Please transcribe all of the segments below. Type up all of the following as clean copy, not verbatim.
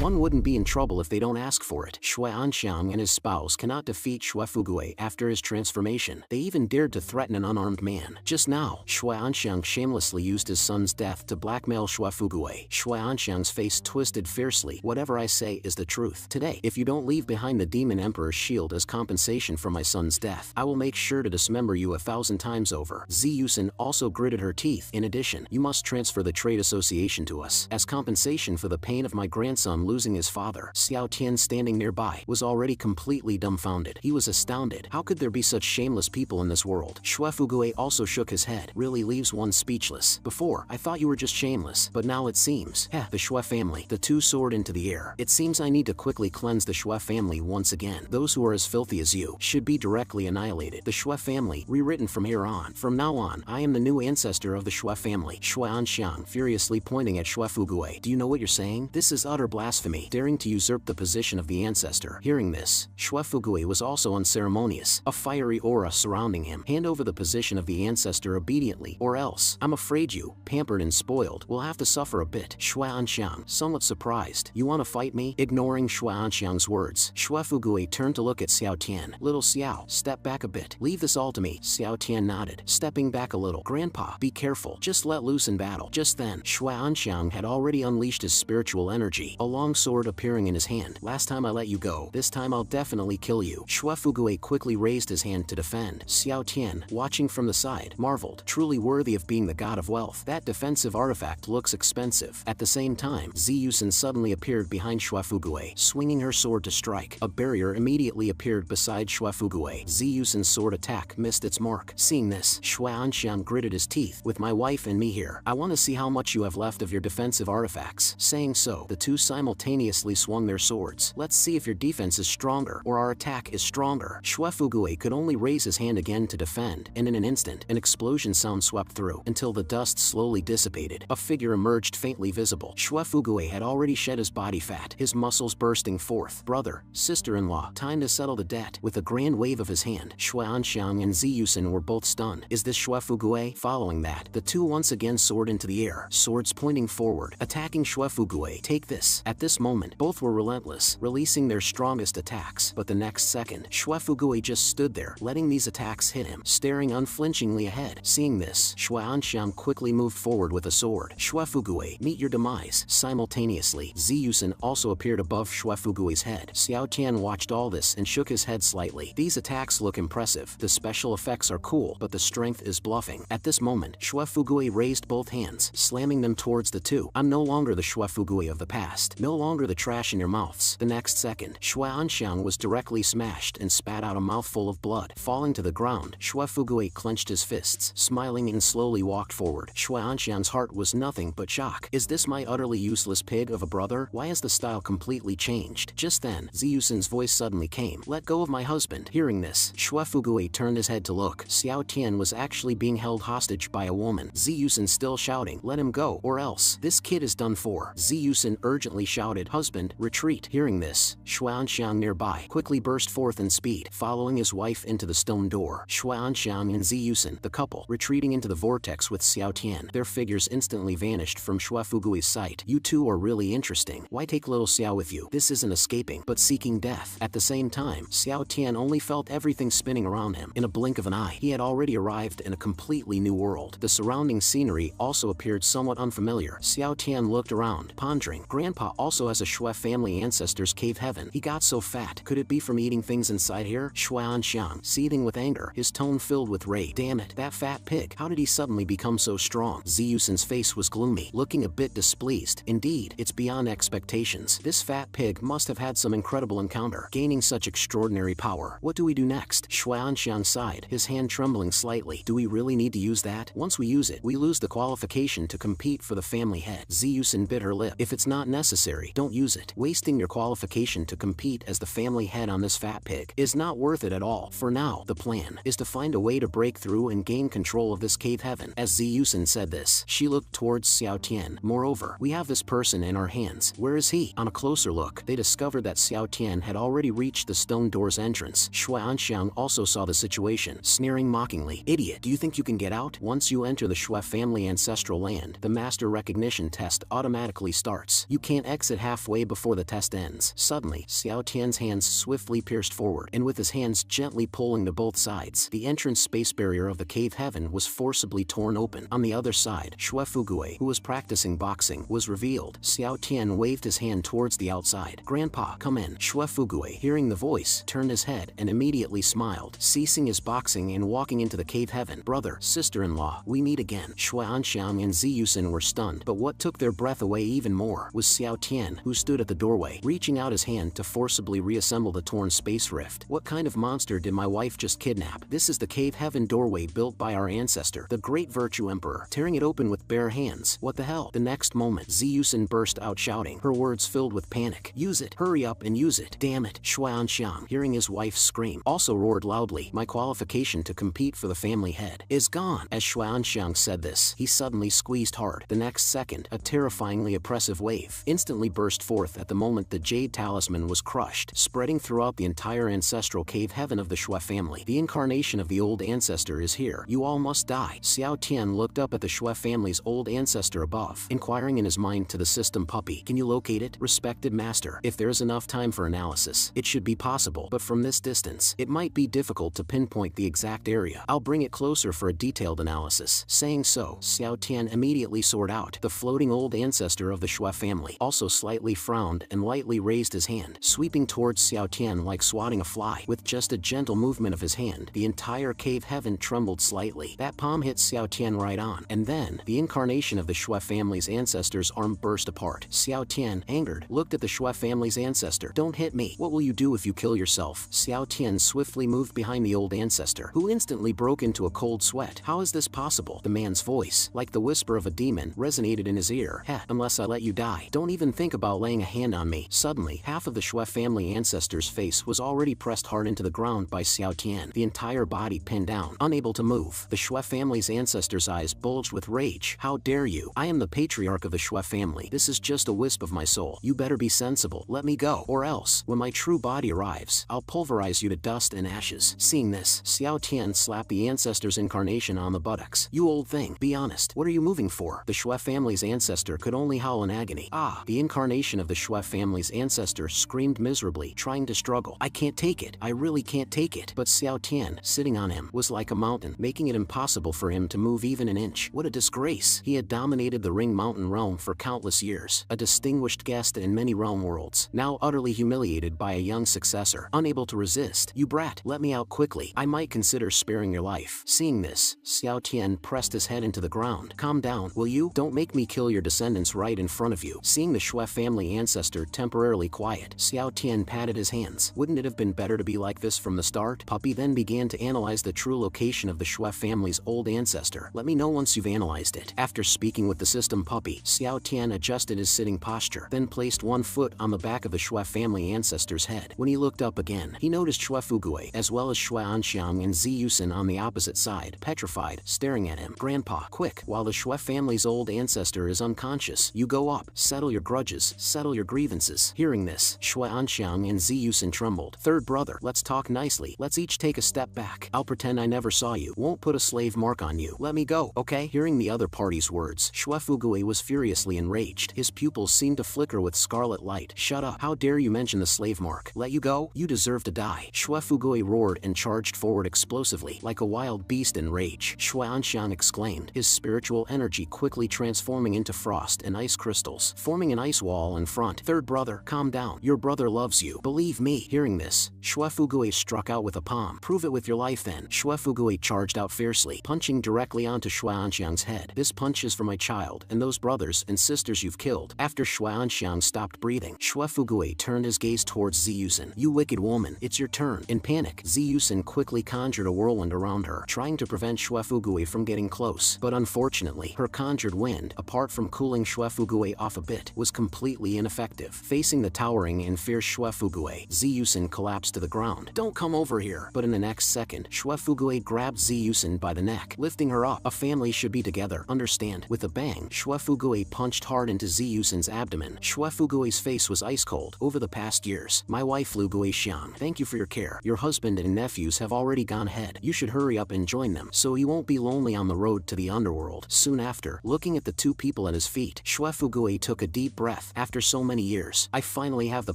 One wouldn't be in trouble if they don't ask for it. Shui Anxiang and his spouse cannot defeat Shui Fugui after his transformation. They even dared to threaten an unarmed man. Just now, Shui Anxiang shamelessly used his son's death to blackmail Shui Fugui. Shui Anxiang's face twisted fiercely. Whatever I say is the truth. Today, if you don't leave behind the Demon Emperor's shield as compensation for my son's death, I will make sure to dismember you 1,000 times over. Zi Yusin also gritted her teeth. In addition, you must transfer the trade association to us as compensation for the pain of my grandson losing his father. Xiao Tian, standing nearby, was already completely dumbfounded. He was astounded. How could there be such shameless people in this world? Shui Fugui also shook his head. Really leaves one speechless. Before, I thought you were just shameless, but now it seems. The Shui family. The two soared into the air. It seems I need to quickly cleanse the Shui family once again. Those who are as filthy as you should be directly annihilated. The Shui family, rewritten from here on. From now on, I am the new ancestor of the Shui family. Shui Anxiang, furiously pointing at Shui Fugui. Do you know what you're saying? This is utter blasphemy, daring to usurp the position of the ancestor. Hearing this, Shui Fugui was also unceremonious, a fiery aura surrounding him. Hand over the position of the ancestor obediently, or else, I'm afraid you, pampered and spoiled, will have to suffer a bit. Shui Anxiang, somewhat surprised. You want to fight me? Ignoring Shui Anxiang's words, Shui Fugui turned to look at Xiao Tian. Little Xiao, step back a bit. Leave this all to me. Xiao Tian nodded, stepping back a little. Grandpa, be careful. Just let loose in battle. Just then, Shui Anxiang had already unleashed his spiritual energy, a long sword appearing in his hand. Last time I let you go, this time I'll definitely kill you. Shui Fugui quickly raised his hand to defend. Xiao Tian, watching from the side, marveled. Truly worthy of being the god of wealth. That defensive artifact looks expensive. At the same time, Zi Yusin suddenly appeared behind Shui Fugui, swinging her sword to strike. A barrier immediately appeared beside Shui Fugui. Zi Yusin's sword attack missed its mark. Seeing this, Shui Anxiang gritted his teeth. With my wife and me here, I want to see how much you have left of your defensive artifacts. Saying so, the two simultaneously swung their swords. Let's see if your defense is stronger or our attack is stronger. Shui Fugui could only raise his hand again to defend, and in an instant, an explosion sound swept through until the dust slowly dissipated. A figure emerged faintly visible. Shui Fugui had already shed his body fat, his muscles bursting forth. Brother, sister-in-law, time to settle the debt. With a grand wave of his hand, Shui Anxiang and Zi Yusin were both stunned. Is this Shui Fugui? Following that, the two once again soared into the air, swords pointing forward, attacking Shui Fugui. Take this. At this moment, both were relentless, releasing their strongest attacks. But the next second, Shui Fugui just stood there, letting these attacks hit him, staring unflinchingly ahead. Seeing this, Shui Anxiang quickly moved forward with a sword. Shui Fugui, meet your demise. Simultaneously, Zi Yusin also appeared above Shui Fugui's head. Xiao Tian watched all this and shook his head slightly. These attacks look impressive. The special effects are cool, but the strength is bluffing. At this moment, Shui Fugui raised both hands, slamming them towards the two. I'm no longer the Shui Fugui of the past, no longer the trash in your mouths. The next second, Shui Anxiang was directly smashed and spat out a mouthful of blood. Falling to the ground, Shui Fugui clenched his fists, smiling and slowly walked forward. Shui Anxiang's heart was nothing but shock. Is this my utterly useless pig of a brother? Why has the style completely changed? Just then, Zi Yusin's voice suddenly came. Let go of my husband. Hearing this, Shui Fugui turned his head to look. Xiao Tian was actually being held hostage by a woman. Zi Yusin still shouting, let him go, or else, this kid is done for. Zi Yusin urgently shouted, husband, retreat. Hearing this, Shui Anxiang nearby quickly burst forth in speed, following his wife into the stone door. Shui Anxiang and Zi Yusin, the couple, retreating into the vortex with Xiao Tian. Their figures instantly vanished from Shui Fugui's sight. You two are really interesting. Why take little Xiao with you? This isn't escaping, but seeking death. At the same time, Xiao Tian only felt everything spinning around him. In a blink of an eye, he had already arrived in a completely new world. The surrounding scenery also appeared somewhat unfamiliar. Xiao Tian looked around, pondering. Grandpa also has a Shui family ancestor's cave heaven. He got so fat. Could it be from eating things inside here? Shui Anxiang, seething with anger, his tone filled with rage. Damn it, that fat pig. How did he suddenly become so strong? Zi Yusin's face was gloomy, looking a bit displeased. Indeed, it's beyond expectations. This fat pig must have had some incredible encounter, gaining such extraordinary power. What do we do next? Shui Anxiang sighed, his hand trembling slightly. Do we really need to use that? Once we use it, we lose the qualification to compete for the family head. Zi Yusin bit her lip. If it's not necessary, don't use it. Wasting your qualification to compete as the family head on this fat pig is not worth it at all. For now, the plan is to find a way to break through and gain control of this cave heaven. As Zi Yusin said this, she looked towards Xiao Tian. Moreover, we have this person in our hands. Where is he? On a closer look, they discovered that Xiao Tian had already reached the stone door's entrance. Shui Anxiang also saw the situation, sneering mockingly. Idiot, do you think you can get out? Once you enter the Shui family ancestral land, the master recognition test automatically starts. You can't exit makes it halfway before the test ends. Suddenly, Xiao Tian's hands swiftly pierced forward, and with his hands gently pulling to both sides, the entrance space barrier of the cave heaven was forcibly torn open. On the other side, Xue Fugui, who was practicing boxing, was revealed. Xiao Tian waved his hand towards the outside. "Grandpa, come in." Xue Fugui, hearing the voice, turned his head and immediately smiled, ceasing his boxing and walking into the cave heaven. "Brother, sister-in-law, we meet again." Xue Anxiang and Ziyusen were stunned, but what took their breath away even more was Xiao Tian, who stood at the doorway, reaching out his hand to forcibly reassemble the torn space rift. "What kind of monster did my wife just kidnap?" "This is the cave heaven doorway built by our ancestor, the great Virtue Emperor," tearing it open with bare hands. "What the hell?" The next moment, Ziyusen burst out shouting, her words filled with panic. "Use it! Hurry up and use it! Damn it!" Xue Anxiang, hearing his wife scream, also roared loudly, "My qualification to compete for the family head is gone." As Xue Anxiang said this, he suddenly squeezed hard. The next second, a terrifyingly oppressive wave instantly burst forth at the moment the jade talisman was crushed, spreading throughout the entire ancestral cave heaven of the Xue family. "The incarnation of the old ancestor is here. You all must die." Xiao Tian looked up at the Xue family's old ancestor above, inquiring in his mind to the system puppy, "Can you locate it, respected master? If there is enough time for analysis, it should be possible, but from this distance, it might be difficult to pinpoint the exact area. I'll bring it closer for a detailed analysis." Saying so, Xiao Tian immediately soared out. The floating old ancestor of the Xue family also slightly frowned and lightly raised his hand, sweeping towards Xiao Tian like swatting a fly. With just a gentle movement of his hand, the entire cave heaven trembled slightly. That palm hit Xiao Tian right on, and then, the incarnation of the Xue family's ancestor's arm burst apart. Xiao Tian, angered, looked at the Xue family's ancestor. "Don't hit me. What will you do if you kill yourself?" Xiao Tian swiftly moved behind the old ancestor, who instantly broke into a cold sweat. "How is this possible?" The man's voice, like the whisper of a demon, resonated in his ear. "Heh, unless I let you die. Don't even think about laying a hand on me." Suddenly, half of the Xue family ancestor's face was already pressed hard into the ground by Xiao Tian, the entire body pinned down, unable to move. The Xue family's ancestor's eyes bulged with rage. "How dare you? I am the patriarch of the Xue family. This is just a wisp of my soul. You better be sensible. Let me go, or else, when my true body arrives, I'll pulverize you to dust and ashes." Seeing this, Xiao Tian slapped the ancestor's incarnation on the buttocks. "You old thing, be honest. What are you moving for?" The Xue family's ancestor could only howl in agony. "Ah!" The incarnation of the Xue family's ancestor screamed miserably, trying to struggle. "I can't take it. I really can't take it." But Xiao Tian, sitting on him, was like a mountain, making it impossible for him to move even an inch. What a disgrace! He had dominated the Ring Mountain realm for countless years, a distinguished guest in many realm worlds, now utterly humiliated by a young successor, unable to resist. "You brat, let me out quickly. I might consider sparing your life." Seeing this, Xiao Tian pressed his head into the ground. "Calm down, will you? Don't make me kill your descendants right in front of you." Seeing the Xue family ancestor temporarily quiet, Xiao Tian patted his hands. "Wouldn't it have been better to be like this from the start?" Puppy then began to analyze the true location of the Xue family's old ancestor. "Let me know once you've analyzed it." After speaking with the system puppy, Xiao Tian adjusted his sitting posture, then placed one foot on the back of the Xue family ancestor's head. When he looked up again, he noticed Xue Fugui, as well as Xue Anxiang and Ziyusen on the opposite side, petrified, staring at him. "Grandpa, quick, while the Xue family's old ancestor is unconscious, you go up, settle your grudges, settle your grievances." Hearing this, Xue Anxiang and Ziyusen trembled. "Third brother, let's talk nicely. Let's each take a step back. I'll pretend I never saw you. Won't put a slave mark on you. Let me go, okay?" Hearing the other party's words, Xue Fugui was furiously enraged. His pupils seemed to flicker with scarlet light. "Shut up. How dare you mention the slave mark? Let you go? You deserve to die." Xue Fugui roared and charged forward explosively, like a wild beast in rage. Xue Anxiang exclaimed, his spiritual energy quickly transforming into frost and ice crystals, forming an ice wall in front. "Third brother, calm down. Your brother loves you. Believe me." Hearing this, Xue Fugui struck out with a palm. "Prove it with your life then." Xue Fugui charged out fiercely, punching directly onto Xue Anxiang's head. "This punch is for my child and those brothers and sisters you've killed." After Xue Anxiang stopped breathing, Xue Fugui turned his gaze towards Ziyusen. "You wicked woman, it's your turn." In panic, Ziyusen quickly conjured a whirlwind around her, trying to prevent Xue Fugui from getting close. But unfortunately, her conjured wind, apart from cooling Xue Fugui off a bit, was completely ineffective. Facing the towering and fierce Xue Fugui, Ziyusen collapsed to the ground. "Don't come over here." But in the next second, Xue Fugui grabbed Ziyusen by the neck, lifting her up. "A family should be together, understand?" With a bang, Xue Fugui punched hard into Ziyusen's abdomen. Xue Fugui's face was ice cold. "Over the past years, my wife Fugui Xiang, thank you for your care. Your husband and nephews have already gone ahead. You should hurry up and join them, so he won't be lonely on the road to the underworld." Soon after, looking at the two people at his feet, Xue Fugui took a deep breath breath. After so many years, I finally have the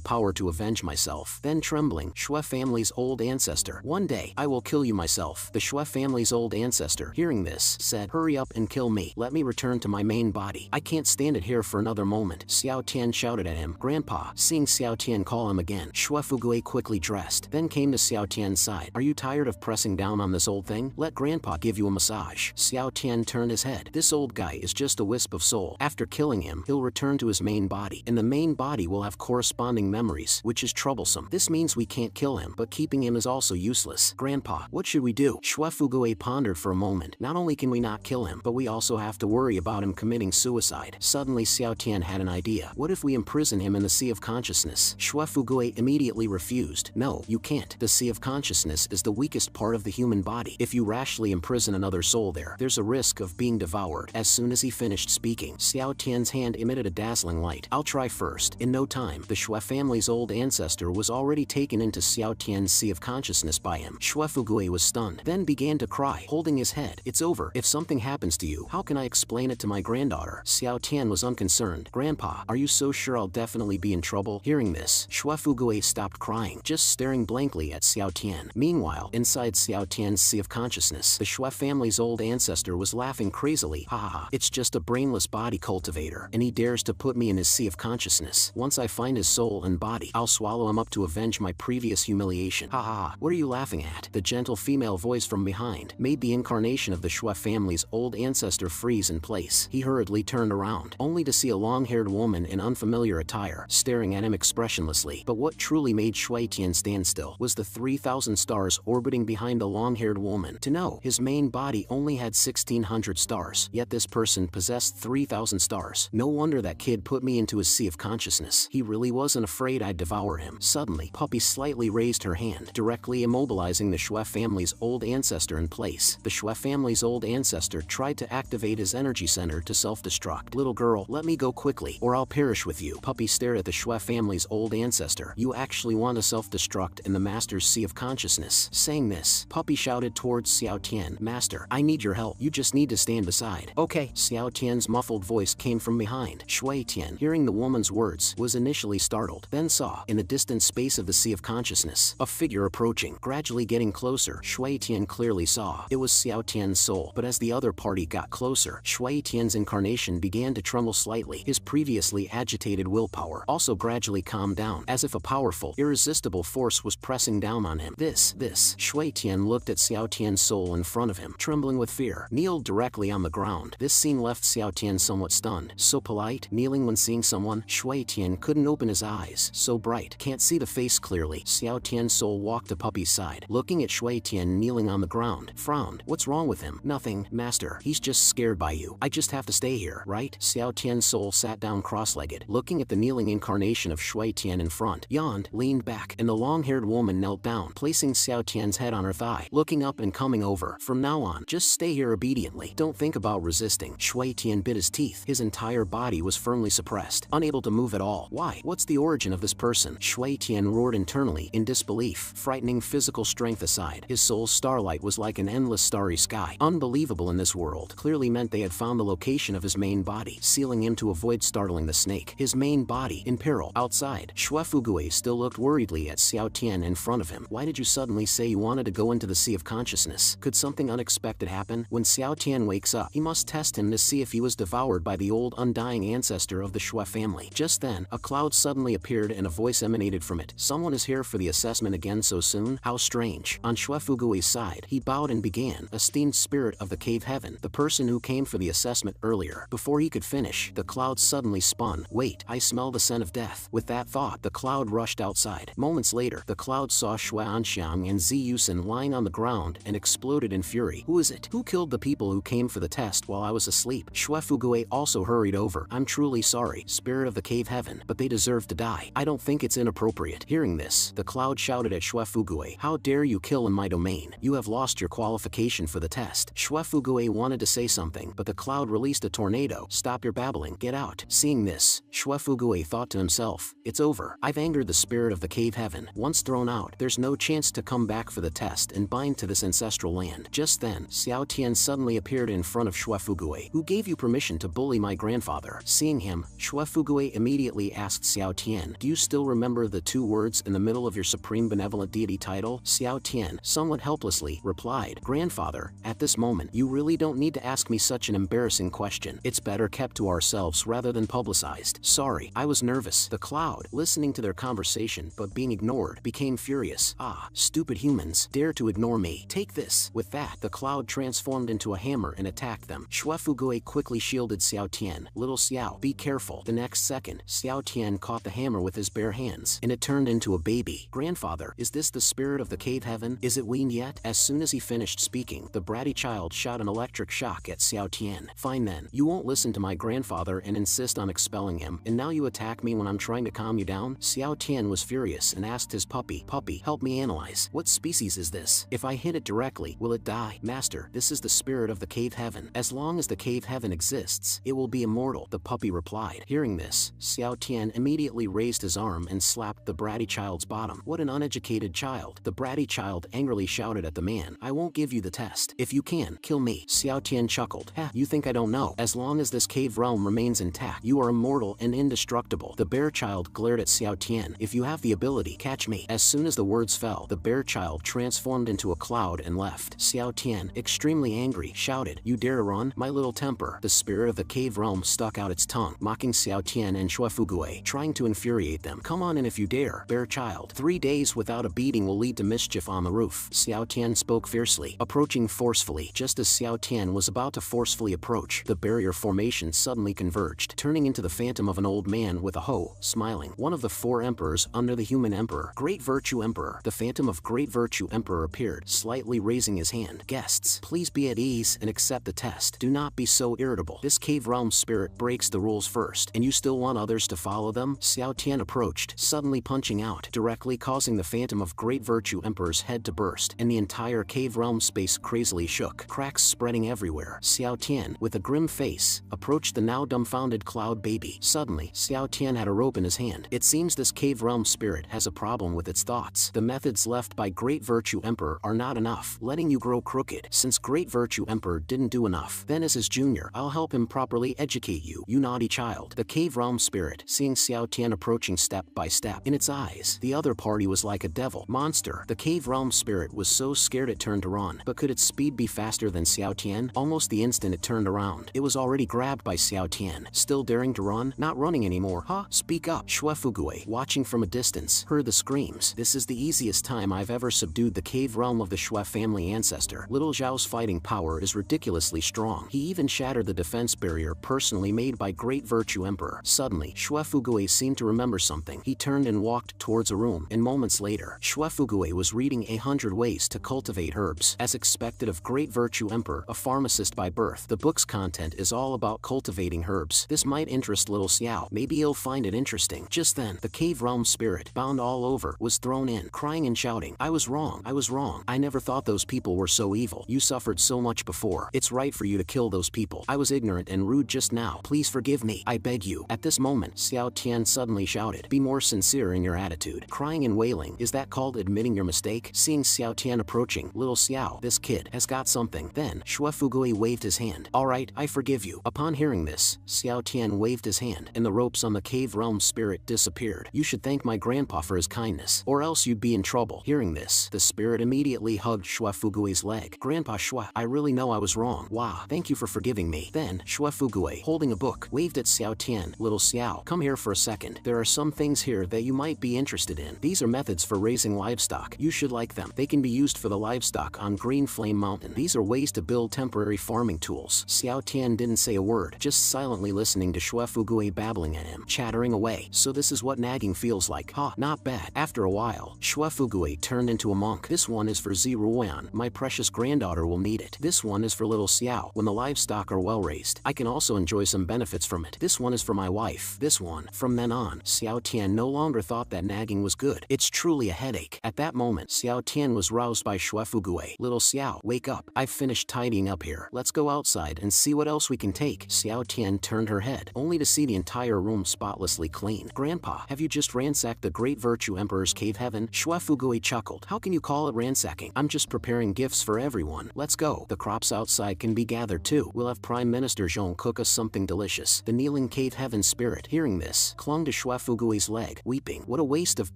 power to avenge myself. Then trembling, Shui family's old ancestor. One day, I will kill you myself. The Shui family's old ancestor, hearing this, said, hurry up and kill me. Let me return to my main body. I can't stand it here for another moment. Xiao Tian shouted at him. Grandpa, seeing Xiao Tian call him again, Shui Fugui quickly dressed, then came to Xiao Tian's side. Are you tired of pressing down on this old thing? Let Grandpa give you a massage. Xiao Tian turned his head. This old guy is just a wisp of soul. After killing him, he'll return to his main body, and the main body will have corresponding memories, which is troublesome. This means we can't kill him, but keeping him is also useless. Grandpa, what should we do? Shui Fugui pondered for a moment. Not only can we not kill him, but we also have to worry about him committing suicide. Suddenly Xiao Tian had an idea. What if we imprison him in the Sea of Consciousness? Shui Fugui immediately refused. No, you can't. The Sea of Consciousness is the weakest part of the human body. If you rashly imprison another soul there, there's a risk of being devoured. As soon as he finished speaking, Xiao Tian's hand emitted a dazzling light. I'll try first. In no time, the Shui family's old ancestor was already taken into Xiao Tian's Sea of Consciousness by him. Shui Fugui was stunned, then began to cry, holding his head. It's over. If something happens to you, how can I explain it to my granddaughter? Xiao Tian was unconcerned. Grandpa, are you so sure I'll definitely be in trouble? Hearing this, Shui Fugui stopped crying, just staring blankly at Xiao Tian. Meanwhile, inside Xiao Tian's Sea of Consciousness, the Shui family's old ancestor was laughing crazily. Ha ha ha, it's just a brainless body cultivator, and he dares to put me in his Sea of Consciousness. Once I find his soul and body, I'll swallow him up to avenge my previous humiliation. Ha ha ha, what are you laughing at? The gentle female voice from behind made the incarnation of the Shui family's old ancestor freeze in place. He hurriedly turned around, only to see a long-haired woman in unfamiliar attire, staring at him expressionlessly. But what truly made Shui Tian stand still was the 3,000 stars orbiting behind the long-haired woman. To know, his main body only had 1,600 stars, yet this person possessed 3,000 stars. No wonder that kid put me into his Sea of Consciousness. He really wasn't afraid I'd devour him. Suddenly, Puppy slightly raised her hand, directly immobilizing the Shui family's old ancestor in place. The Shui family's old ancestor tried to activate his energy center to self-destruct. Little girl, let me go quickly, or I'll perish with you. Puppy stared at the Shui family's old ancestor. You actually want to self-destruct in the Master's Sea of Consciousness? Saying this, Puppy shouted towards Xiao Tian. Master, I need your help. You just need to stand aside. Okay. Xiao Tian's muffled voice came from behind. Shui Tian, hearing the woman's words, was initially startled, then saw, in the distant space of the Sea of Consciousness, a figure approaching, gradually getting closer. Shui Tian clearly saw it was Xiao Tian's soul, but as the other party got closer, Shui Tian's incarnation began to tremble slightly. His previously agitated willpower also gradually calmed down, as if a powerful, irresistible force was pressing down on him. This. Shui Tian looked at Xiao Tian's soul in front of him, trembling with fear, kneeled directly on the ground. This scene left Xiao Tian somewhat stunned. So polite, kneeling when seeing someone. Shui Tian couldn't open his eyes. So bright, can't see the face clearly. Xiao Tian's soul walked to Puppy's side, looking at Shui Tian kneeling on the ground, frowned. What's wrong with him? Nothing, Master. He's just scared by you. I just have to stay here, right? Xiao Tian's soul sat down cross-legged, looking at the kneeling incarnation of Shui Tian in front, yawned, leaned back, and the long-haired woman knelt down, placing Xiao Tian's head on her thigh, looking up and coming over. From now on, just stay here obediently. Don't think about resisting. Shui Tian bit his teeth. His entire body was firmly suppressed, unable to move at all. Why? What's the origin of this person? Shui Tian roared internally, in disbelief. Frightening physical strength aside, his soul's starlight was like an endless starry sky. Unbelievable in this world. Clearly meant they had found the location of his main body, sealing him to avoid startling the snake. His main body, in peril. Outside, Shui Fugui still looked worriedly at Xiao Tian in front of him. Why did you suddenly say you wanted to go into the Sea of Consciousness? Could something unexpected happen? When Xiao Tian wakes up, he must test him to see if he was devoured by the old undying ancestor of the Shui family. Just then, a cloud suddenly appeared and a voice emanated from it. Someone is here for the assessment again so soon? How strange. On Shui Fugui's side, he bowed and began. Esteemed spirit of the cave heaven, the person who came for the assessment earlier. Before he could finish, the cloud suddenly spun. Wait, I smell the scent of death. With that thought, the cloud rushed outside. Moments later, the cloud saw Shui Anxiang and Zi Yusen lying on the ground and exploded in fury. Who is it? Who killed the people who came for the test while I was asleep? Shui Fugui also hurried over. I'm truly sorry, spirit of the cave heaven, but they deserve to die. I don't think it's inappropriate. Hearing this, the cloud shouted at Shui Fugui. How dare you kill in my domain? You have lost your qualification for the test. Shui Fugui wanted to say something, but the cloud released a tornado. Stop your babbling. Get out. Seeing this, Shui Fugui thought to himself, it's over. I've angered the spirit of the cave heaven. Once thrown out, there's no chance to come back for the test and bind to this ancestral land. Just then, Xiao Tian suddenly appeared in front of Shui Fugui. Who gave you permission to bully my grandfather? Seeing him, Shui Fugui immediately asked Xiao Tian, do you still remember the 2 words in the middle of your supreme benevolent deity title? Xiao Tian, somewhat helplessly, replied, Grandfather, at this moment you really don't need to ask me such an embarrassing question. It's better kept to ourselves rather than publicized. Sorry, I was nervous. The cloud, listening to their conversation but being ignored, became furious. Ah, stupid humans, dare to ignore me. Take this. With that, the cloud transformed into a hammer and attacked them. Fugui quickly shielded Xiao Tian. Little Xiao, be careful. The next second, Xiao Tian caught the hammer with his bare hands, and it turned into a baby. Grandfather, is this the spirit of the cave heaven? Is it weaned yet? As soon as he finished speaking, the bratty child shot an electric shock at Xiao Tian. Fine then, you won't listen to my grandfather and insist on expelling him, and now you attack me when I'm trying to calm you down? Xiao Tian was furious and asked his puppy, Puppy, help me analyze. What species is this? If I hit it directly, will it die? Master, this is the spirit of the cave heaven. As long as the cave heaven exists, it will be immortal, the puppy replied. Hearing this, Xiao Tian immediately raised his arm and slapped the bratty child's bottom. What an uneducated child. The bratty child angrily shouted at the man, I won't give you the test. If you can, kill me. Xiao Tian chuckled. Ha, you think I don't know? As long as this cave realm remains intact, you are immortal and indestructible. The bear child glared at Xiao Tian. If you have the ability, catch me. As soon as the words fell, the bear child transformed into a cloud and left. Xiao Tian, extremely angry, shouted, You dare run? My little temper. The spirit of the cave realm stuck out its tongue, mocking Xiao Tian and Fugui, trying to infuriate them. Come on in if you dare, bear child. 3 days without a beating will lead to mischief on the roof. Xiao Tian spoke fiercely, approaching forcefully. Just as Xiao Tian was about to forcefully approach, the barrier formation suddenly converged, turning into the phantom of an old man with a hoe, smiling. One of the 4 emperors under the human emperor, Great Virtue Emperor. The phantom of Great Virtue Emperor appeared, slightly raising his hand. Guests, please be at ease and accept the test. Do not be so irritable. This cave realm spirit breaks the rules first, and you still want others to follow them? Xiao Tian approached, suddenly punching out, directly causing the phantom of Great Virtue Emperor's head to burst, and the entire cave realm space crazily shook, cracks spreading everywhere. Xiao Tian, with a grim face, approached the now dumbfounded cloud baby. Suddenly, Xiao Tian had a rope in his hand. It seems this cave realm spirit has a problem with its thoughts. The methods left by Great Virtue Emperor are not enough, letting you grow crooked. Since Great Virtue Emperor didn't do enough, then as his junior, I'll help him properly educate you, you naughty child. The cave realm spirit, seeing Xiao Tian approaching step by step, in its eyes, the other party was like a devil monster. The cave realm spirit was so scared it turned to run. But could its speed be faster than Xiao Tian? Almost the instant it turned around, it was already grabbed by Xiao Tian. Still daring to run? Not running anymore, huh? Speak up. Fugui, watching from a distance, heard the screams. This is the easiest time I've ever subdued the cave realm of the Shui family ancestor. Little Zhao's fighting power is ridiculously strong. He even shattered the defense barrier personally made by Great Virtue Emperor. Suddenly, Fugui seemed to remember something. He turned and walked towards a room, and moments later, Fugui was reading 100 Ways to Cultivate Herbs. As expected of Great Virtue Emperor, a pharmacist by birth, the book's content is all about cultivating herbs. This might interest little Xiao. Maybe he'll find it interesting. Just then, the cave realm spirit, bound all over, was thrown in, crying and shouting, I was wrong. I was wrong. I never thought those people were so evil. You suffered so much before. It's right for you to kill those people. I was ignorant and rude just now. Please forgive me. I beg you. At this moment, Xiao Tian suddenly shouted, Be more sincere in your attitude. Crying and wailing, is that called admitting your mistake? Seeing Xiao Tian approaching, little Xiao, this kid has got something. Then, Fugui waved his hand. Alright, I forgive you. Upon hearing this, Xiao Tian waved his hand, and the ropes on the cave realm spirit disappeared. You should thank my grandpa for his kindness, or else you'd be in trouble. Hearing this, the spirit immediately hugged Fugui's leg. Grandpa Shui, I really know I was wrong. Wow, thank you for forgiving me. Then, Fugui, holding a book, waved at Xiao Tian. Little Xiao, come here for a second. There are some things here that you might be interested in. These are methods for raising livestock. You should like them. They can be used for the livestock on Green Flame Mountain. These are ways to build temporary farming tools. Xiao Tian didn't say a word, just silently listening to Fugui babbling at him, chattering away. So this is what nagging feels like. Ha, not bad. After a while, Fugui turned into a monk. This one is for Ziruan. My precious granddaughter will need it. This one is for little Xiao. When the livestock are well raised, I can also enjoy some benefits from it. This one is for my wife. This one. From then on, Xiao Tian no longer thought that nagging was good. It's truly a headache. At that moment, Xiao Tian was roused by Fugui. Little Xiao, wake up. I've finished tidying up here. Let's go outside and see what else we can take. Xiao Tian turned her head, only to see the entire room spotlessly clean. Grandpa, have you just ransacked the Great Virtue Emperor's cave heaven? Fugui chuckled. How can you call it ransacking? I'm just preparing gifts for everyone. Let's go. The crops outside can be gathered too. We'll have Prime Minister Zhong cook us something delicious. The kneeling cave heaven spirit, hearing this, clung to Shuafugui's leg, weeping. What a waste of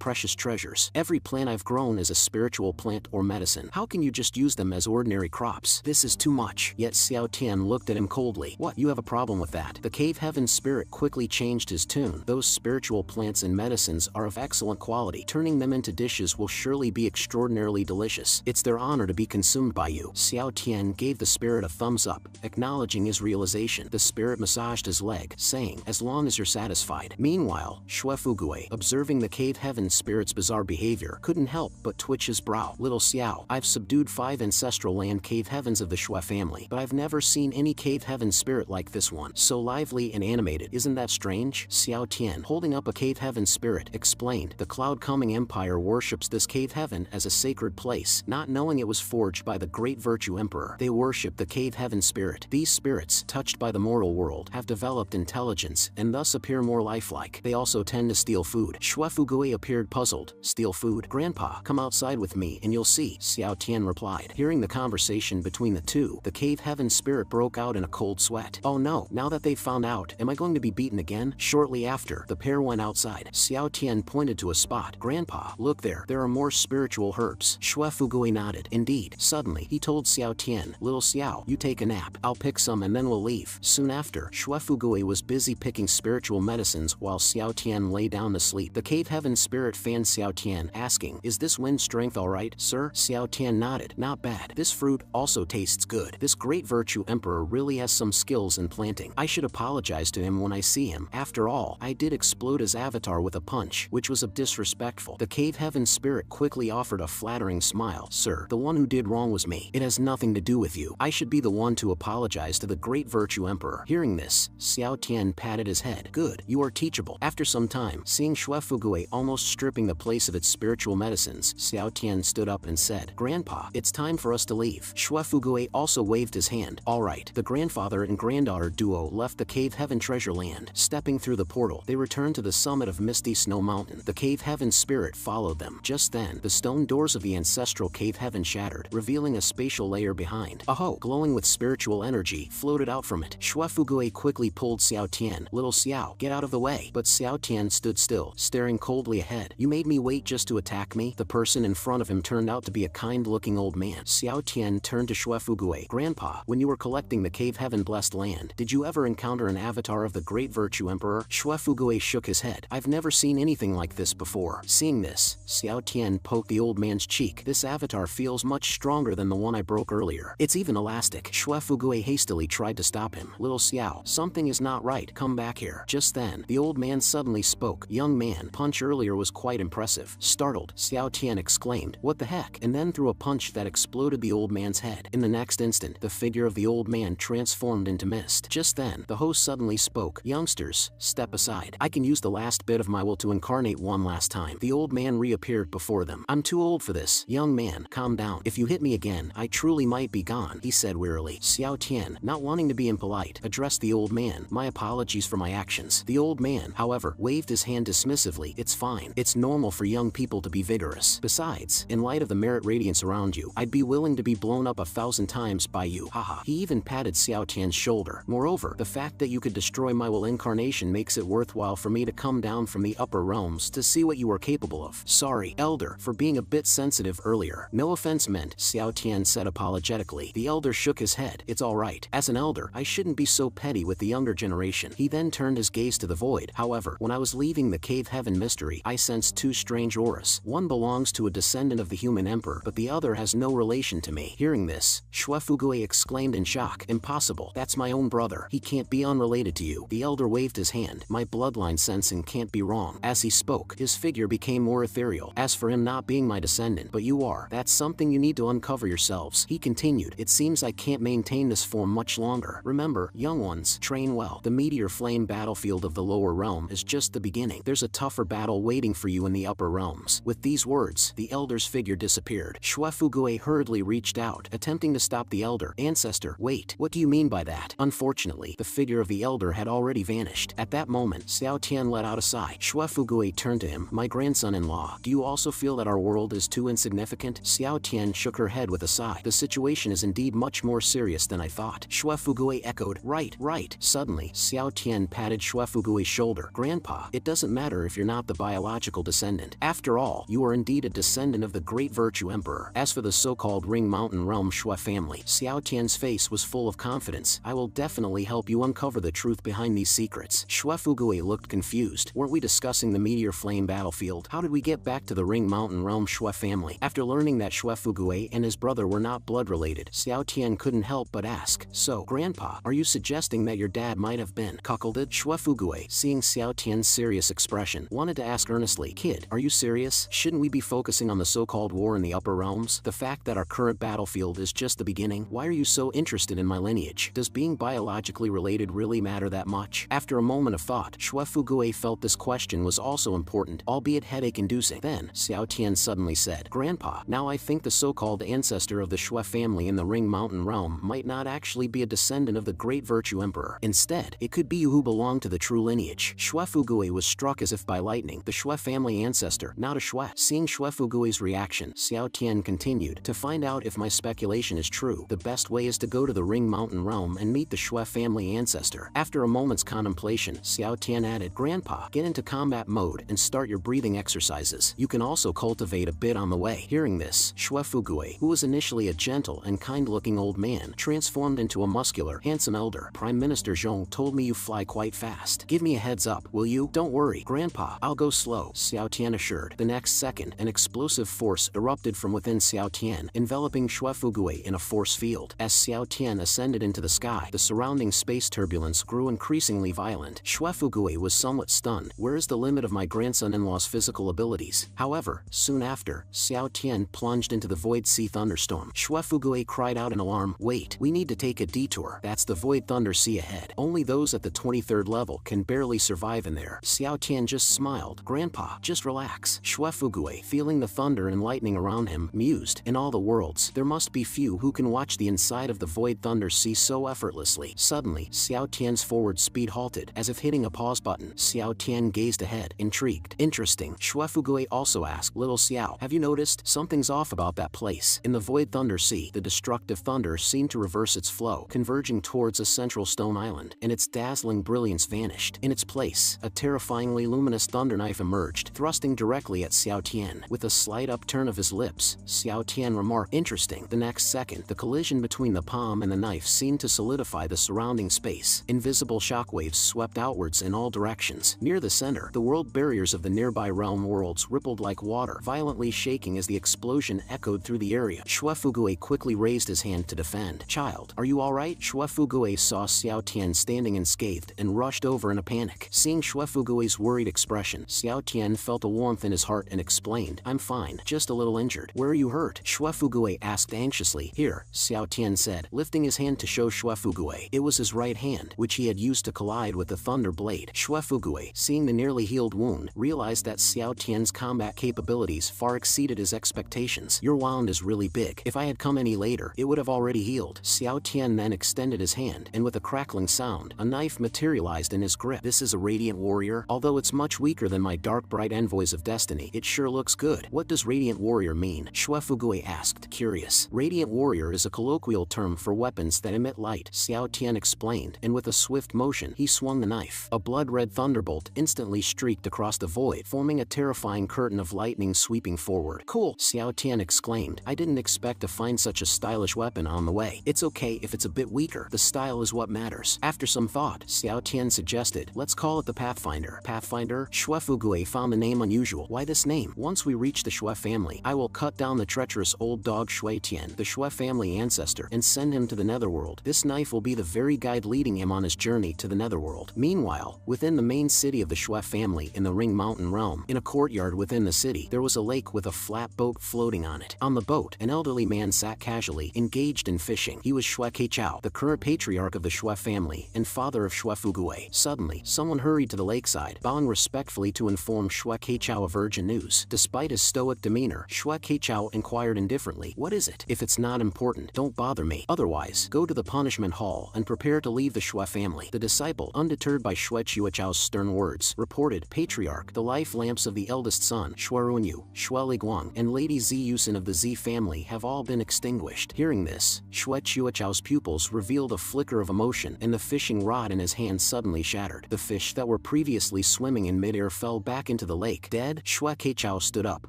precious treasures. Every plant I've grown is a spiritual plant or medicine. How can you just use them as ordinary crops? This is too much. Yet Xiao Tian looked at him coldly. What, you have a problem with that? The cave heaven spirit quickly changed his tune. Those spiritual plants and medicines are of excellent quality. Turning them into dishes will surely be extraordinarily delicious. It's their honor to be consumed by you. Xiao Tian gave the spirit a thumbs up, acknowledging his realization. The spirit massaged his leg, saying, as long as you're satisfied. Meanwhile, Shuefugui, observing the cave heaven spirit's bizarre behavior, couldn't help but twitch his brow. Little Xiao, I've subdued 5 ancestral land cave heavens of the Shue family, but I've never seen any cave heaven spirit like this one. So lively and animated, isn't that strange? Xiao Tian, holding up a cave heaven spirit, explained, the Cloud Coming Empire worships this cave heaven as a sacred place, not knowing it was forged by the great Virtue Emperor. They worship the cave heaven spirit. These spirits, touched by the mortal world, have developed intelligence and thus appear more lifelike. They also tend to steal food. Shuefugui appeared puzzled. Steal food? Grandpa, come outside with me and you'll see, Xiao Tian replied. Hearing the conversation between the two, the cave heaven spirit broke out in a cold sweat. Oh no, now that they've found out, am I going to be beaten again? Shortly after, the pair went outside. Xiao Tian pointed to a spot. Grandpa, look there are more spiritual herbs. Shuefugui nodded. Indeed. Suddenly, he told Xiao Tian, little Xiao, you take a nap. I'll pick some and then we'll leave. Soon after, Shuefugui was busy picking spiritual medicines while Xiao Tian lay down to sleep. The cave heaven spirit fanned Xiao Tian, asking, is this wind strength alright, sir? Xiao Tian nodded. Not bad. This fruit also tastes good. This great Virtue Emperor really has some skills in planting. I should apologize to him when I see him. After all, I did explode his avatar with a punch, which was a disrespectful. The cave heaven spirit quickly offered a flattering smile. Sir, the one who did wrong was me. It has nothing to do with you. I should be the one to apologize to the great Virtue Emperor. Hearing this, Xiao Tian patted his head. Good, you are teachable. After some time, seeing Shuefugui almost stripping the place of its spiritual medicines, Xiao Tian stood up and said, Grandpa, it's time for us to leave. Shuefugui also waved his hand. Alright. The grandfather and granddaughter duo left the cave heaven treasure land. Stepping through the portal, they returned to the summit of Misty Snow Mountain. The cave heaven spirit followed them. Just then, the stone doors of the ancestral cave heaven shattered, revealing a spatial layer behind. A hoe, glowing with spiritual energy, floated out from it. Shuefugui quickly pulled Xiao Tian. Little Xiao, get out of the way. But Xiao Tian stood still, staring coldly ahead. You made me wait just to attack me? The person in front of him turned out to be a kind-looking old man. Xiao Tian turned to Shuefugui. Grandpa, when you were collecting the cave heaven blessed land, did you ever encounter an avatar of the great Virtue Emperor? Shuefugui shook his head. I've never seen anything like this before. Seeing this, Xiao Tian poked the old man's cheek. This avatar feels much stronger than the one I broke earlier. It's even elastic. Shuefugui hastily tried to stop him. Little Xiao, something is not right. Come back here. Just then, the old man suddenly spoke. Young man, punch earlier was quite impressive. Startled, Xiao Tian exclaimed, what the heck? And then threw a punch that exploded the old man's head. In the next instant, the figure of the old man transformed into mist. Just then, the host suddenly spoke. Youngsters, step aside. I can use the last bit of my will to incarnate one last time. The old man reappeared before them. I'm too old for this. Young man, calm down. If you hit me again, I truly might be gone, he said wearily. Xiao Tian, not wanting to be impolite, addressed the old man. My apologies for my actions. The old man, however, waved his hand dismissively. It's fine. It's normal for young people to be vigorous. Besides, in light of the merit radiance around you, I'd be willing to be blown up 1,000 times by you. Haha. He even patted Xiao Tian's shoulder. Moreover, the fact that you could destroy my will incarnation makes it worthwhile for me to come down from the upper realms to see what you are capable of. Sorry, elder, for being a bit sensitive earlier. No offense meant, Xiao Tian said apologetically. The elder shook his head. It's alright. As an elder, I shouldn't be so petty with the younger generation. He then turned his gaze to the void. However, when I was leaving the cave heaven mystery, I sensed 2 strange auras. One belongs to a descendant of the human emperor, but the other has no relation to me. Hearing this, Shuefugui exclaimed in shock. Impossible. That's my own brother. He can't be unrelated to you. The elder waved his hand. My bloodline sensing can't be wrong. As he spoke, his figure became more ethereal. As for him not being my descendant, but you are, that's something you need to uncover yourselves. He continued. It seems I can't maintain this form much longer. Remember, young ones, train well. The meteor flame battlefield of the lower realm is just the beginning. There's a tougher battle waiting for you in the upper realms. With these words, the elder's figure disappeared. Shuefugui hurriedly reached out, attempting to stop the elder. Ancestor, wait, what do you mean by that? Unfortunately, the figure of the elder had already vanished. At that moment, Xiao Tian let out a sigh. Shuefugui turned to him. My grandson-in-law, do you also feel that our world is too insignificant? Xiao Tian shook her head with a sigh. The situation is indeed much more serious than I thought. Shuefugui echoed, right. Suddenly, Xiao Xiao Tian patted Shuefugui's shoulder. Grandpa, it doesn't matter if you're not the biological descendant. After all, you are indeed a descendant of the great virtue emperor. As for the so-called Ring Mountain Realm Shue family, Xiao Tian's face was full of confidence. I will definitely help you uncover the truth behind these secrets. Shuefugui looked confused. Weren't we discussing the meteor flame battlefield? How did we get back to the Ring Mountain Realm Shue family? After learning that Shuefugui and his brother were not blood-related, Xiao Tian couldn't help but ask, so, Grandpa, are you suggesting that your dad might have been cuckolded? Shuefugui, seeing Xiao Tian's serious expression, wanted to ask earnestly, Kid, are you serious? Shouldn't we be focusing on the so-called war in the upper realms? The fact that our current battlefield is just the beginning? Why are you so interested in my lineage? Does being biologically related really matter that much? After a moment of thought, Shuefugui felt this question was also important, albeit headache-inducing. Then, Xiao Tian suddenly said, Grandpa, now I think the so-called ancestor of the Shue family in the Ring Mountain Realm might not actually be a descendant of the great virtue emperor. Instead, it could be you who belong to the true lineage. Shuefugui was struck as if by lightning. The Shue family ancestor, not a Shue. Seeing Shuefugui's reaction, Xiao Tian continued, to find out if my speculation is true, the best way is to go to the Ring Mountain Realm and meet the Shue family ancestor. After a moment's contemplation, Xiao Tian added, Grandpa, get into combat mode and start your breathing exercises. You can also cultivate a bit on the way. Hearing this, Shuefugui, who was initially a gentle and kind-looking old man, transformed into a muscular, handsome elder. Prime Minister Zhong told me you fly quite fast. Give me a heads up, will you? Don't worry, Grandpa, I'll go slow, Xiao Tian assured. The next second, an explosive force erupted from within Xiao Tian, enveloping Shuefugui in a force field. As Xiao Tian ascended into the sky, the surrounding space turbulence grew increasingly violent. Shuefugui was somewhat stunned. Where is the limit of my grandson-in-law's physical abilities? However, soon after, Xiao Tian plunged into the Void Sea thunderstorm. Shuefugui cried out in alarm, Wait, we need to take a detour. That's the Void Thunder Sea ahead. Only those at the 23rd level can barely survive in there. Xiao Tian just smiled. Grandpa, just relax. Shuefugui, feeling the thunder and lightning around him, mused, in all the worlds, there must be few who can watch the inside of the Void Thunder Sea so effortlessly. Suddenly, Xiao Tian's forward speed halted, as if hitting a pause button. Xiao Tian gazed ahead, intrigued. Interesting. Shuefugui also asked, Little Xiao, have you noticed? Something's off about that place. In the Void Thunder Sea, the destructive thunder seemed to reverse its flow, converging towards a central stone island, and its dazzling brilliance vanished. In its place, a terrifyingly luminous thunder knife emerged, thrusting directly at Xiao Tian. With a slight upturn of his lips, Xiao Tian remarked, Interesting. The next second, the collision between the palm and the knife seemed to solidify the surrounding space. Invisible shockwaves swept outwards in all directions. Near the center, the world barriers of the nearby realm worlds rippled like water, violently shaking as the explosion echoed through the area. Shuefugui quickly raised his hand to defend. Child, are you alright? Shuefugui saw Xiao Tian standing unscathed and rushed over in a panic. Seeing Shuefugui's worried expression, Xiao Tian felt a warmth in his heart and explained, I'm fine, just a little injured. Where are you hurt? Shuefugui asked anxiously. Here, Xiao Tian said, lifting his hand to show Shuefugui. It was his right hand, which he had used to collide with the thunder blade. Shuefugui, seeing the nearly healed wound, realized that Xiao Tian's combat capabilities far exceeded his expectations. Your wound is really big. If I had come any later, it would have already healed. Xiao Tian then extended his hand, and with a crackling sound, a knife materialized in his grip. This is a radiant warrior. Although it's much weaker than my dark bright envoys of destiny, it sure looks good. What does radiant warrior mean? Shuefugui asked, curious. Radiant warrior is a colloquial term for weapons that emit light, Xiao Tian explained, and with a swift motion, he swung the knife. A blood-red thunderbolt instantly streaked across the void, forming a terrifying curtain of lightning sweeping forward. Cool, Xiao Tian exclaimed. I didn't expect to find such a stylish weapon on the way. It's okay if it's a bit weaker. The style is what matters. After some thought, Xiao Tian suggested, let's call it the Pathfinder. Pathfinder? Shuefugui found the name unusual. Why this name? Once we reach the Shue family, I will cut down the treacherous old dog Shui Tian, the Shue family ancestor, and send him to the netherworld. This knife will be the very guide leading him on his journey to the netherworld. Meanwhile, within the main city of the Shue family in the Ring Mountain Realm, in a courtyard within the city, there was a lake with a flat boat floating on it. On the boat, an elderly man sat casually, engaged in fishing. He was Shue Keichao, the current patriarch of the Shue family and father of Shuefugui. Suddenly, someone hurried to the lakeside, bowing respectfully to inform Shue Keichao of urgent news. Despite his stoic demeanor, Shue Keichao inquired indifferently, what is it? If it's not important, don't bother me. Otherwise, go to the punishment hall and prepare to leave the Shue family. The disciple, undeterred by Shue Chuachao's stern words, reported, Patriarch, the life lamps of the eldest son, Shue Runyu, Shue Liguang, and Lady Zi Yusin of the Zi family have all been extinguished. Hearing this, Shue Chuachao's pupils revealed a flicker of emotion, and the fishing rod and his hand suddenly shattered. The fish that were previously swimming in midair fell back into the lake. Dead? Xue Keichao stood up,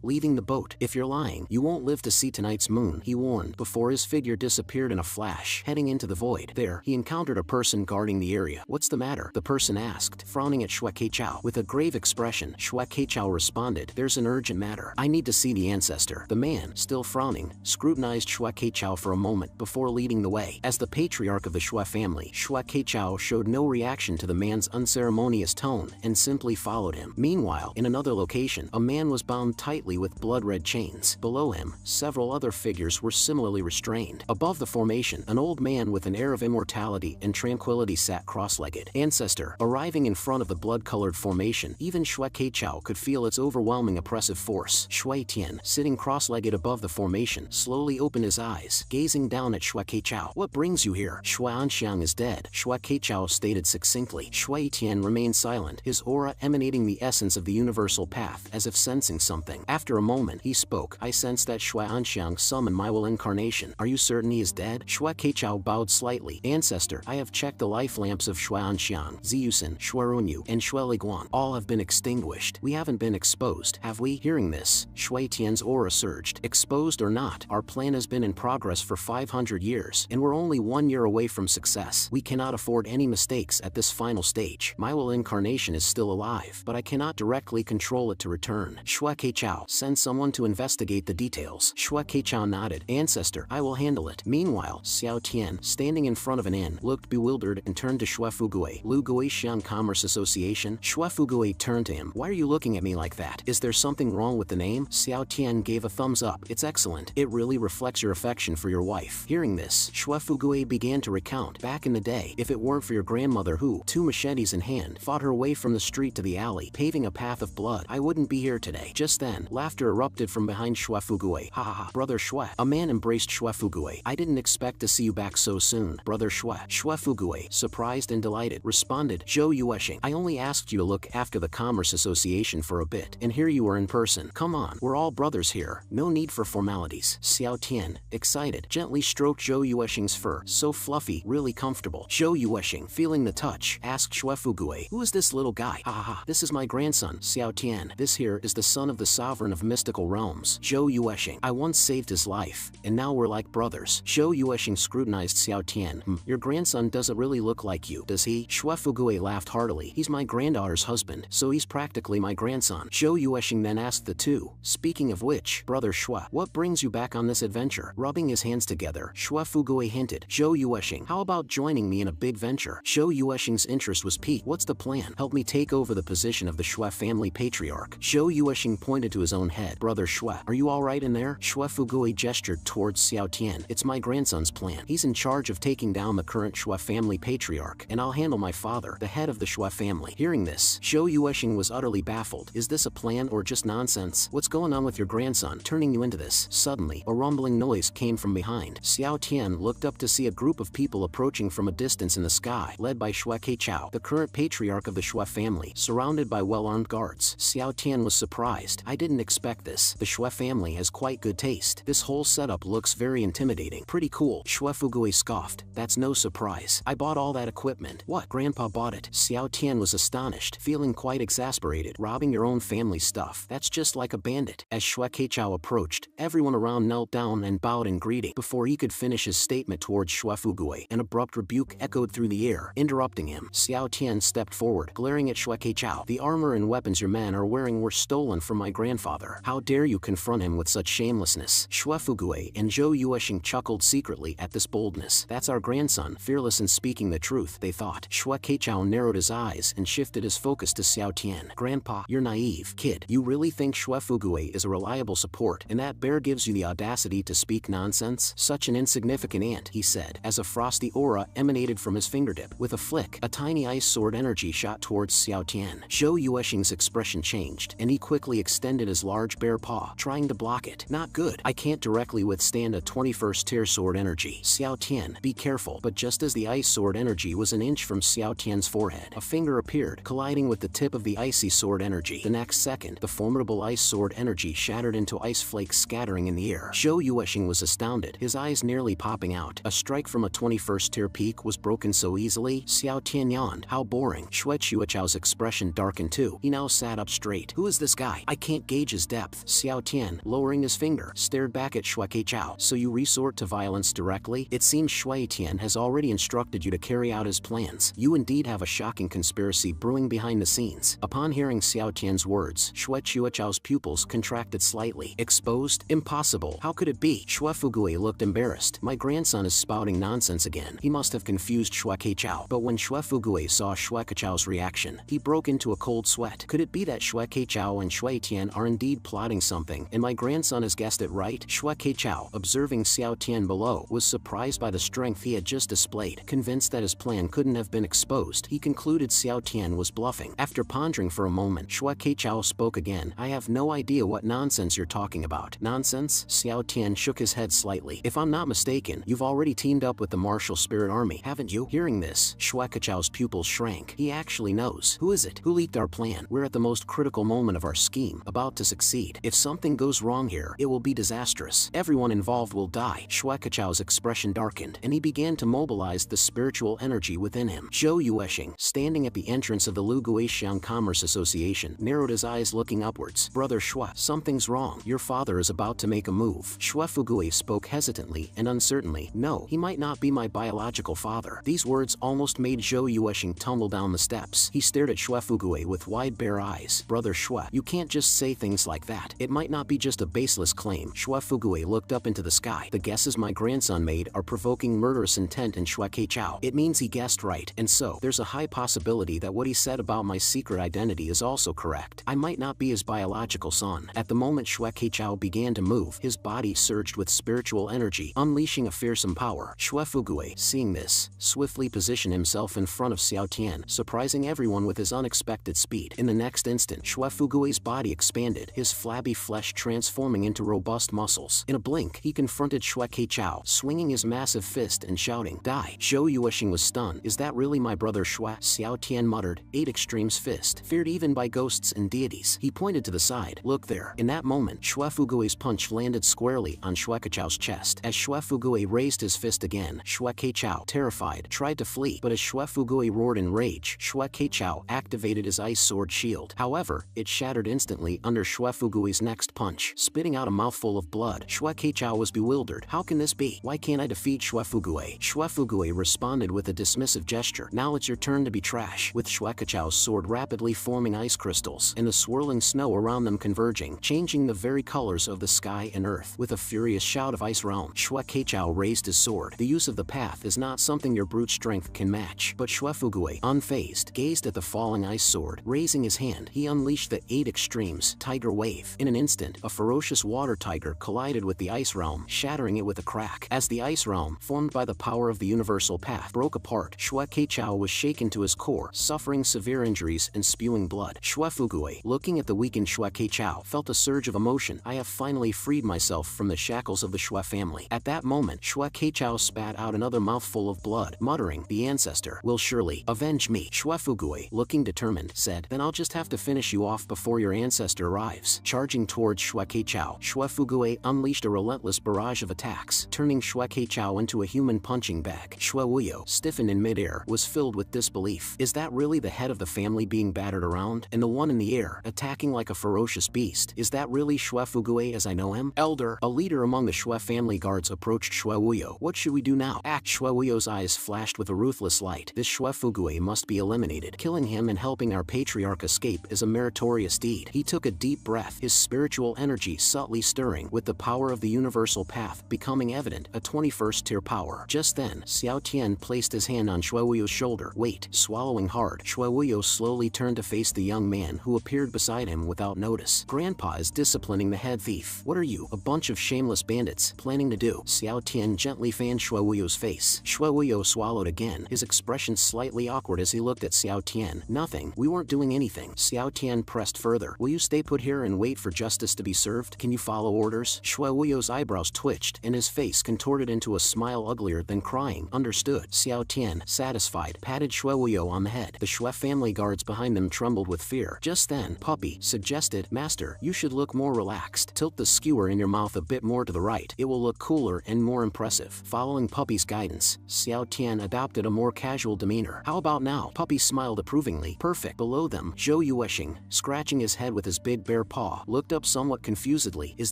leaving the boat. If you're lying, you won't live to see tonight's moon, he warned, before his figure disappeared in a flash, heading into the void. There, he encountered a person guarding the area. What's the matter? The person asked, frowning at Xue Keichao. With a grave expression, Xue Keichao responded, there's an urgent matter. I need to see the ancestor. The man, still frowning, scrutinized Xue Keichao for a moment before leading the way. As the patriarch of the Xue family, Xue Keichao showed no reaction to the man's unceremonious tone and simply followed him. Meanwhile, in another location, a man was bound tightly with blood-red chains. Below him, several other figures were similarly restrained. Above the formation, an old man with an air of immortality and tranquility sat cross-legged. Ancestor, arriving in front of the blood-colored formation, even Xue Keichao could feel its overwhelming oppressive force. Shui Tian, sitting cross-legged above the formation, slowly opened his eyes, gazing down at Xue Keichao. What brings you here? Shui Anxiang is dead, Xue Keichao stated succinctly. Shui Tian remained silent, his aura emanating the essence of the universal path, as if sensing something. After a moment, he spoke. I sense that Shui Anxiang summoned my will incarnation. Are you certain he is dead? Xue Keichao bowed slightly. Ancestor, I have checked the life lamps of Shui Anxiang, Ziyusen, Shuerunyu, and Shui Liguan. All have been extinguished. We haven't been exposed, have we? Hearing this, Shui Tian's aura surged. Exposed or not, our plan has been in progress for 500 years, and we're only 1 year away from success. We cannot afford any mistakes at this final stage. My will incarnation is still alive, but I cannot directly control it to return. Xue Keichao, send someone to investigate the details. Xue Keichao nodded. Ancestor, I will handle it. Meanwhile, Xiao Tian, standing in front of an inn, looked bewildered and turned to Xue Fugui. Lu Guixiang Commerce Association? Xue Fugui turned to him. Why are you looking at me like that? Is there something wrong with the name? Xiao Tian gave a thumbs up. It's excellent. It really reflects your affection for your wife. Hearing this, Xue Fugui began to recount. Back in the day, if it weren't for your grandmother who, 2 machetes in hand, fought her way from the street to the alley, paving a path of blood, I wouldn't be here today. Just then, laughter erupted from behind Xue Fugui. Ha ha ha. Brother Xue. A man embraced Xue Fugui. I didn't expect to see you back so soon. Brother Xue. Xue Fugui, surprised and delighted, responded. Zhou Yueshing, I only asked you to look after the Commerce Association for a bit, and here you are in person. Come on, we're all brothers here. No need for formalities. Xiao Tian, excited, gently stroked Zhou Yueshing's fur. So fluffy, really comfortable. Zhou Yueshing, feeling the touch, asked Xue Fugui, who is this little guy? Ha ha ha. This is my grandson, Xiao Tian. This here is the son of the sovereign of mystical realms, Zhou Yueshing. I once saved his life, and now we're like brothers. Zhou Yueshing scrutinized Xiao Tian. Your grandson doesn't really look like you, does he? Xue Fugui laughed heartily. He's my granddaughter's husband, so he's practically my grandson. Zhou Yueshing then asked the two. Speaking of which, Brother Xue, what brings you back on this adventure? Rubbing his hands together, Xue Fugui hinted. Zhou Yueshing, how about joining me in a big venture? Zhou Yueshing's interest was piqued. What's the plan? Help me take over the position of the Xue family patriarch. Zhou Yueshing pointed to his own head. Brother Xue, are you alright in there? Xue Fugui gestured towards Xiao Tian. It's my grandson's plan. He's in charge of taking down the current Xue family patriarch, and I'll handle my father, the head of the Xue family. Hearing this, Zhou Yueshing was utterly baffled. Is this a plan or just nonsense? What's going on with your grandson, turning you into this? Suddenly, a rumbling noise came from behind. Xiao Tian looked up to see a group of people approaching from a distance in the sky, led by Xue Keichao, the current patriarch of the Xue family, surrounded by well-armed guards. Xiao Tian was surprised. I didn't expect this. The Xue family has quite good taste. This whole setup looks very intimidating. Pretty cool. Xue Fugui scoffed. That's no surprise. I bought all that equipment. What? Grandpa bought it? Xiao Tian was astonished, feeling quite exasperated. Robbing your own family stuff. That's just like a bandit. As Xue Keichao approached, everyone around knelt down and bowed in greeting. Before he could finish his statement towards Xue Fugui, an abrupt rebuke echoed through the air, interrupting him. Xiao Tian stepped forward, glaring at Xue Keichao. The armor and weapons your men are wearing were stolen from my grandfather. How dare you confront him with such shamelessness? Xue Fugui and Zhou Yueshing chuckled secretly at this boldness. That's our grandson, fearless in speaking the truth, they thought. Xue Keichao narrowed his eyes and shifted his focus to Xiao Tian. Grandpa, you're naive, kid. You really think Xue Fugui is a reliable support, and that bear gives you the audacity to speak nonsense? Such an insignificant ant, he said, as a frosty aura emanated from his fingertip. With a flick, a tiny ice sword energy shot towards Xiao Tian. Zhou Yueshing's expression changed, and he quickly extended his large bare paw, trying to block it. Not good. I can't directly withstand a 21st tier sword energy. Xiao Tian, be careful. But just as the ice sword energy was an inch from Xiao Tian's forehead, a finger appeared, colliding with the tip of the icy sword energy. The next second, the formidable ice sword energy shattered into ice flakes scattering in the air. Zhou Yueshing was astounded, his eyes nearly popping out. A strike from a 21st tier peak was broken so easily? Really? Xiao Tian yawned. How boring. Xue Chuachao's expression darkened too. He now sat up straight. Who is this guy? I can't gauge his depth. Xiao Tian, lowering his finger, stared back at Xue Keichao. So you resort to violence directly? It seems Xue Tian has already instructed you to carry out his plans. You indeed have a shocking conspiracy brewing behind the scenes. Upon hearing Xiao Tian's words, Xue Chuachao's pupils contracted slightly. Exposed? Impossible. How could it be? Xue Fugui looked embarrassed. My grandson is spouting nonsense again. He must have confused Xue Keichao. But when Xue Fugui saw Xue Keichao's reaction, he broke into a cold sweat. Could it be that Xue Keichao and Xue Tian are indeed plotting something, and my grandson has guessed it right? Xue Keichao, observing Xiao Tian below, was surprised by the strength he had just displayed. Convinced that his plan couldn't have been exposed, he concluded Xiao Tian was bluffing. After pondering for a moment, Xue Keichao spoke again. I have no idea what nonsense you're talking about. Nonsense? Xiao Tian shook his head slightly. If I'm not mistaken, you've already teamed up with the Martial Spirit Army, haven't you? Hearing this, Xue Keichao's pupils shrank. He actually knows. Who is it? Who leaked our plan? We're at the most critical moment of our scheme, about to succeed. If something goes wrong here, it will be disastrous. Everyone involved will die. Xue Keichao's expression darkened, and he began to mobilize the spiritual energy within him. Zhou Yueshing, standing at the entrance of the Lu Guixiang Commerce Association, narrowed his eyes looking upwards. Brother Xue, something's wrong. Your father is about to make a move. Xue Fugui spoke hesitantly and uncertainly. No, he might not be my biological father. These words almost made Zhou Yueshing tumble down the steps. He stared at Xue Fugui with wide bare eyes. Brother Xue, you can't just say things like that. It might not be just a baseless claim. Xue Fugui looked up into the sky. The guesses my grandson made are provoking murderous intent in Xue Keichao. It means he guessed right, and so, there's a high possibility that what he said about my secret identity is also correct. I might not be his biological son. At the moment Xue Keichao began to move, his body surged with spiritual energy, unleashing a fearsome power. Xue Fugui, seeing this, swiftly positioned himself in front of Xiao Tian, surprising everyone with his unexpected speed. In the next instant, Xue Fugui's body expanded, his flabby flesh transforming into robust muscles. In a blink, he confronted Xue Keichao, swinging his massive fist and shouting, Die! Zhou Yueshing was stunned. Is that really my brother Xue? Xiao Tian muttered, 8 Extremes fist, feared even by ghosts and deities. He pointed to the side. Look there. In that moment, Xue Fugui's punch landed squarely on Xue Keichao's chest. As Xue Fugui raised his fist again, Xue Keichao, terrified, tried to flee, but as Xue Fugui roared in rage, Xue Keichao activated his ice sword shield. However, it shattered instantly under Xue Fugui's next punch, spitting out a mouthful of blood. Xue Keichao was bewildered. How can this be? Why can't I defeat Xue Fugui? Xue Fugui responded with a dismissive gesture. Now it's your turn to be trash. With Xue Keichao's sword rapidly forming ice crystals, and the swirling snow around them converging, changing the very colors of the sky and earth. With a furious shout of Ice Realm, Xue Keichao raised his sword. The use of the path is not something your brute strength can match. But Xue Fugui, unfazed, gazed at the falling ice sword. Raising his hand, he unleashed the 8 Extremes Tiger Wave. In an instant, a ferocious water tiger collided with the Ice Realm, shattering it with a crack. As the Ice Realm, formed by the power of the universal path, broke apart, Xue Keichao was shaken to his core, suffering severe injuries and spewing blood. Xue Fugui, looking at the weakened Xue Keichao, felt a surge of emotion. I have finally freed myself from the shackles of the Xue family. At that moment, Xue Keichao spat out another mouthful of blood, muttering, The ancestor will surely avenge me. Xue Fugui, looking determined, said, Then I'll just have to finish you off before your ancestor arrives. Charging towards Xue Keichao, Xue Fugui unleashed a relentless barrage of attacks, turning Xue Keichao into a human punching bag. Xue Wuyo, stiffened in midair, was filled with disbelief. Is that really the head of the family being battered around? And the one in the air, attacking like a ferocious beast? Is that really Xue Fugui as I know him? Elder, a leader among the Xue family guards, approached Xue Wuyo. What should we do now? Act. Xue Wuyo's eyes flashed with a ruthless light. This Xue Fugui must be eliminated. Killing him and helping our patriarch escape is a meritorious deed. He took a deep breath, his spiritual energy subtly stirring, with the power of the universal path becoming evident, a 21st tier power. Just then, Xiao Tian placed his hand on Xue Wuyo's shoulder. Wait. Swallowing hard, Xue Wuyo slowly turned to face the young man who appeared beside him without notice. Grandpa is disciplining the head thief. What are you, a bunch of shameless bandits, planning to do? Xiao Tian gently fanned Xue Wuyo's face. Xue Wuyo swallowed again, his expression slightly awkward as he looked at Xiao Tian. Nothing. We weren't doing anything. Xiao Tian pressed further. Will you stay put here and wait for justice to be served? Can you follow orders? Xue Wuyo's eyebrows twitched, and his face contorted into a smile uglier than crying. Understood. Xiao Tian, satisfied, patted Xue Wuyo on the head. The Xue family guards behind them trembled with fear. Just then, Puppy suggested, Master, you should look more relaxed. Tilt the skewer in your mouth a bit more to the right. It will look cooler and more impressive. Following Puppy's guidance, Xiao Tian adopted a more more casual demeanor. How about now? Puppy smiled approvingly. Perfect. Below them, Zhou Yueshing, scratching his head with his big bare paw, looked up somewhat confusedly. Is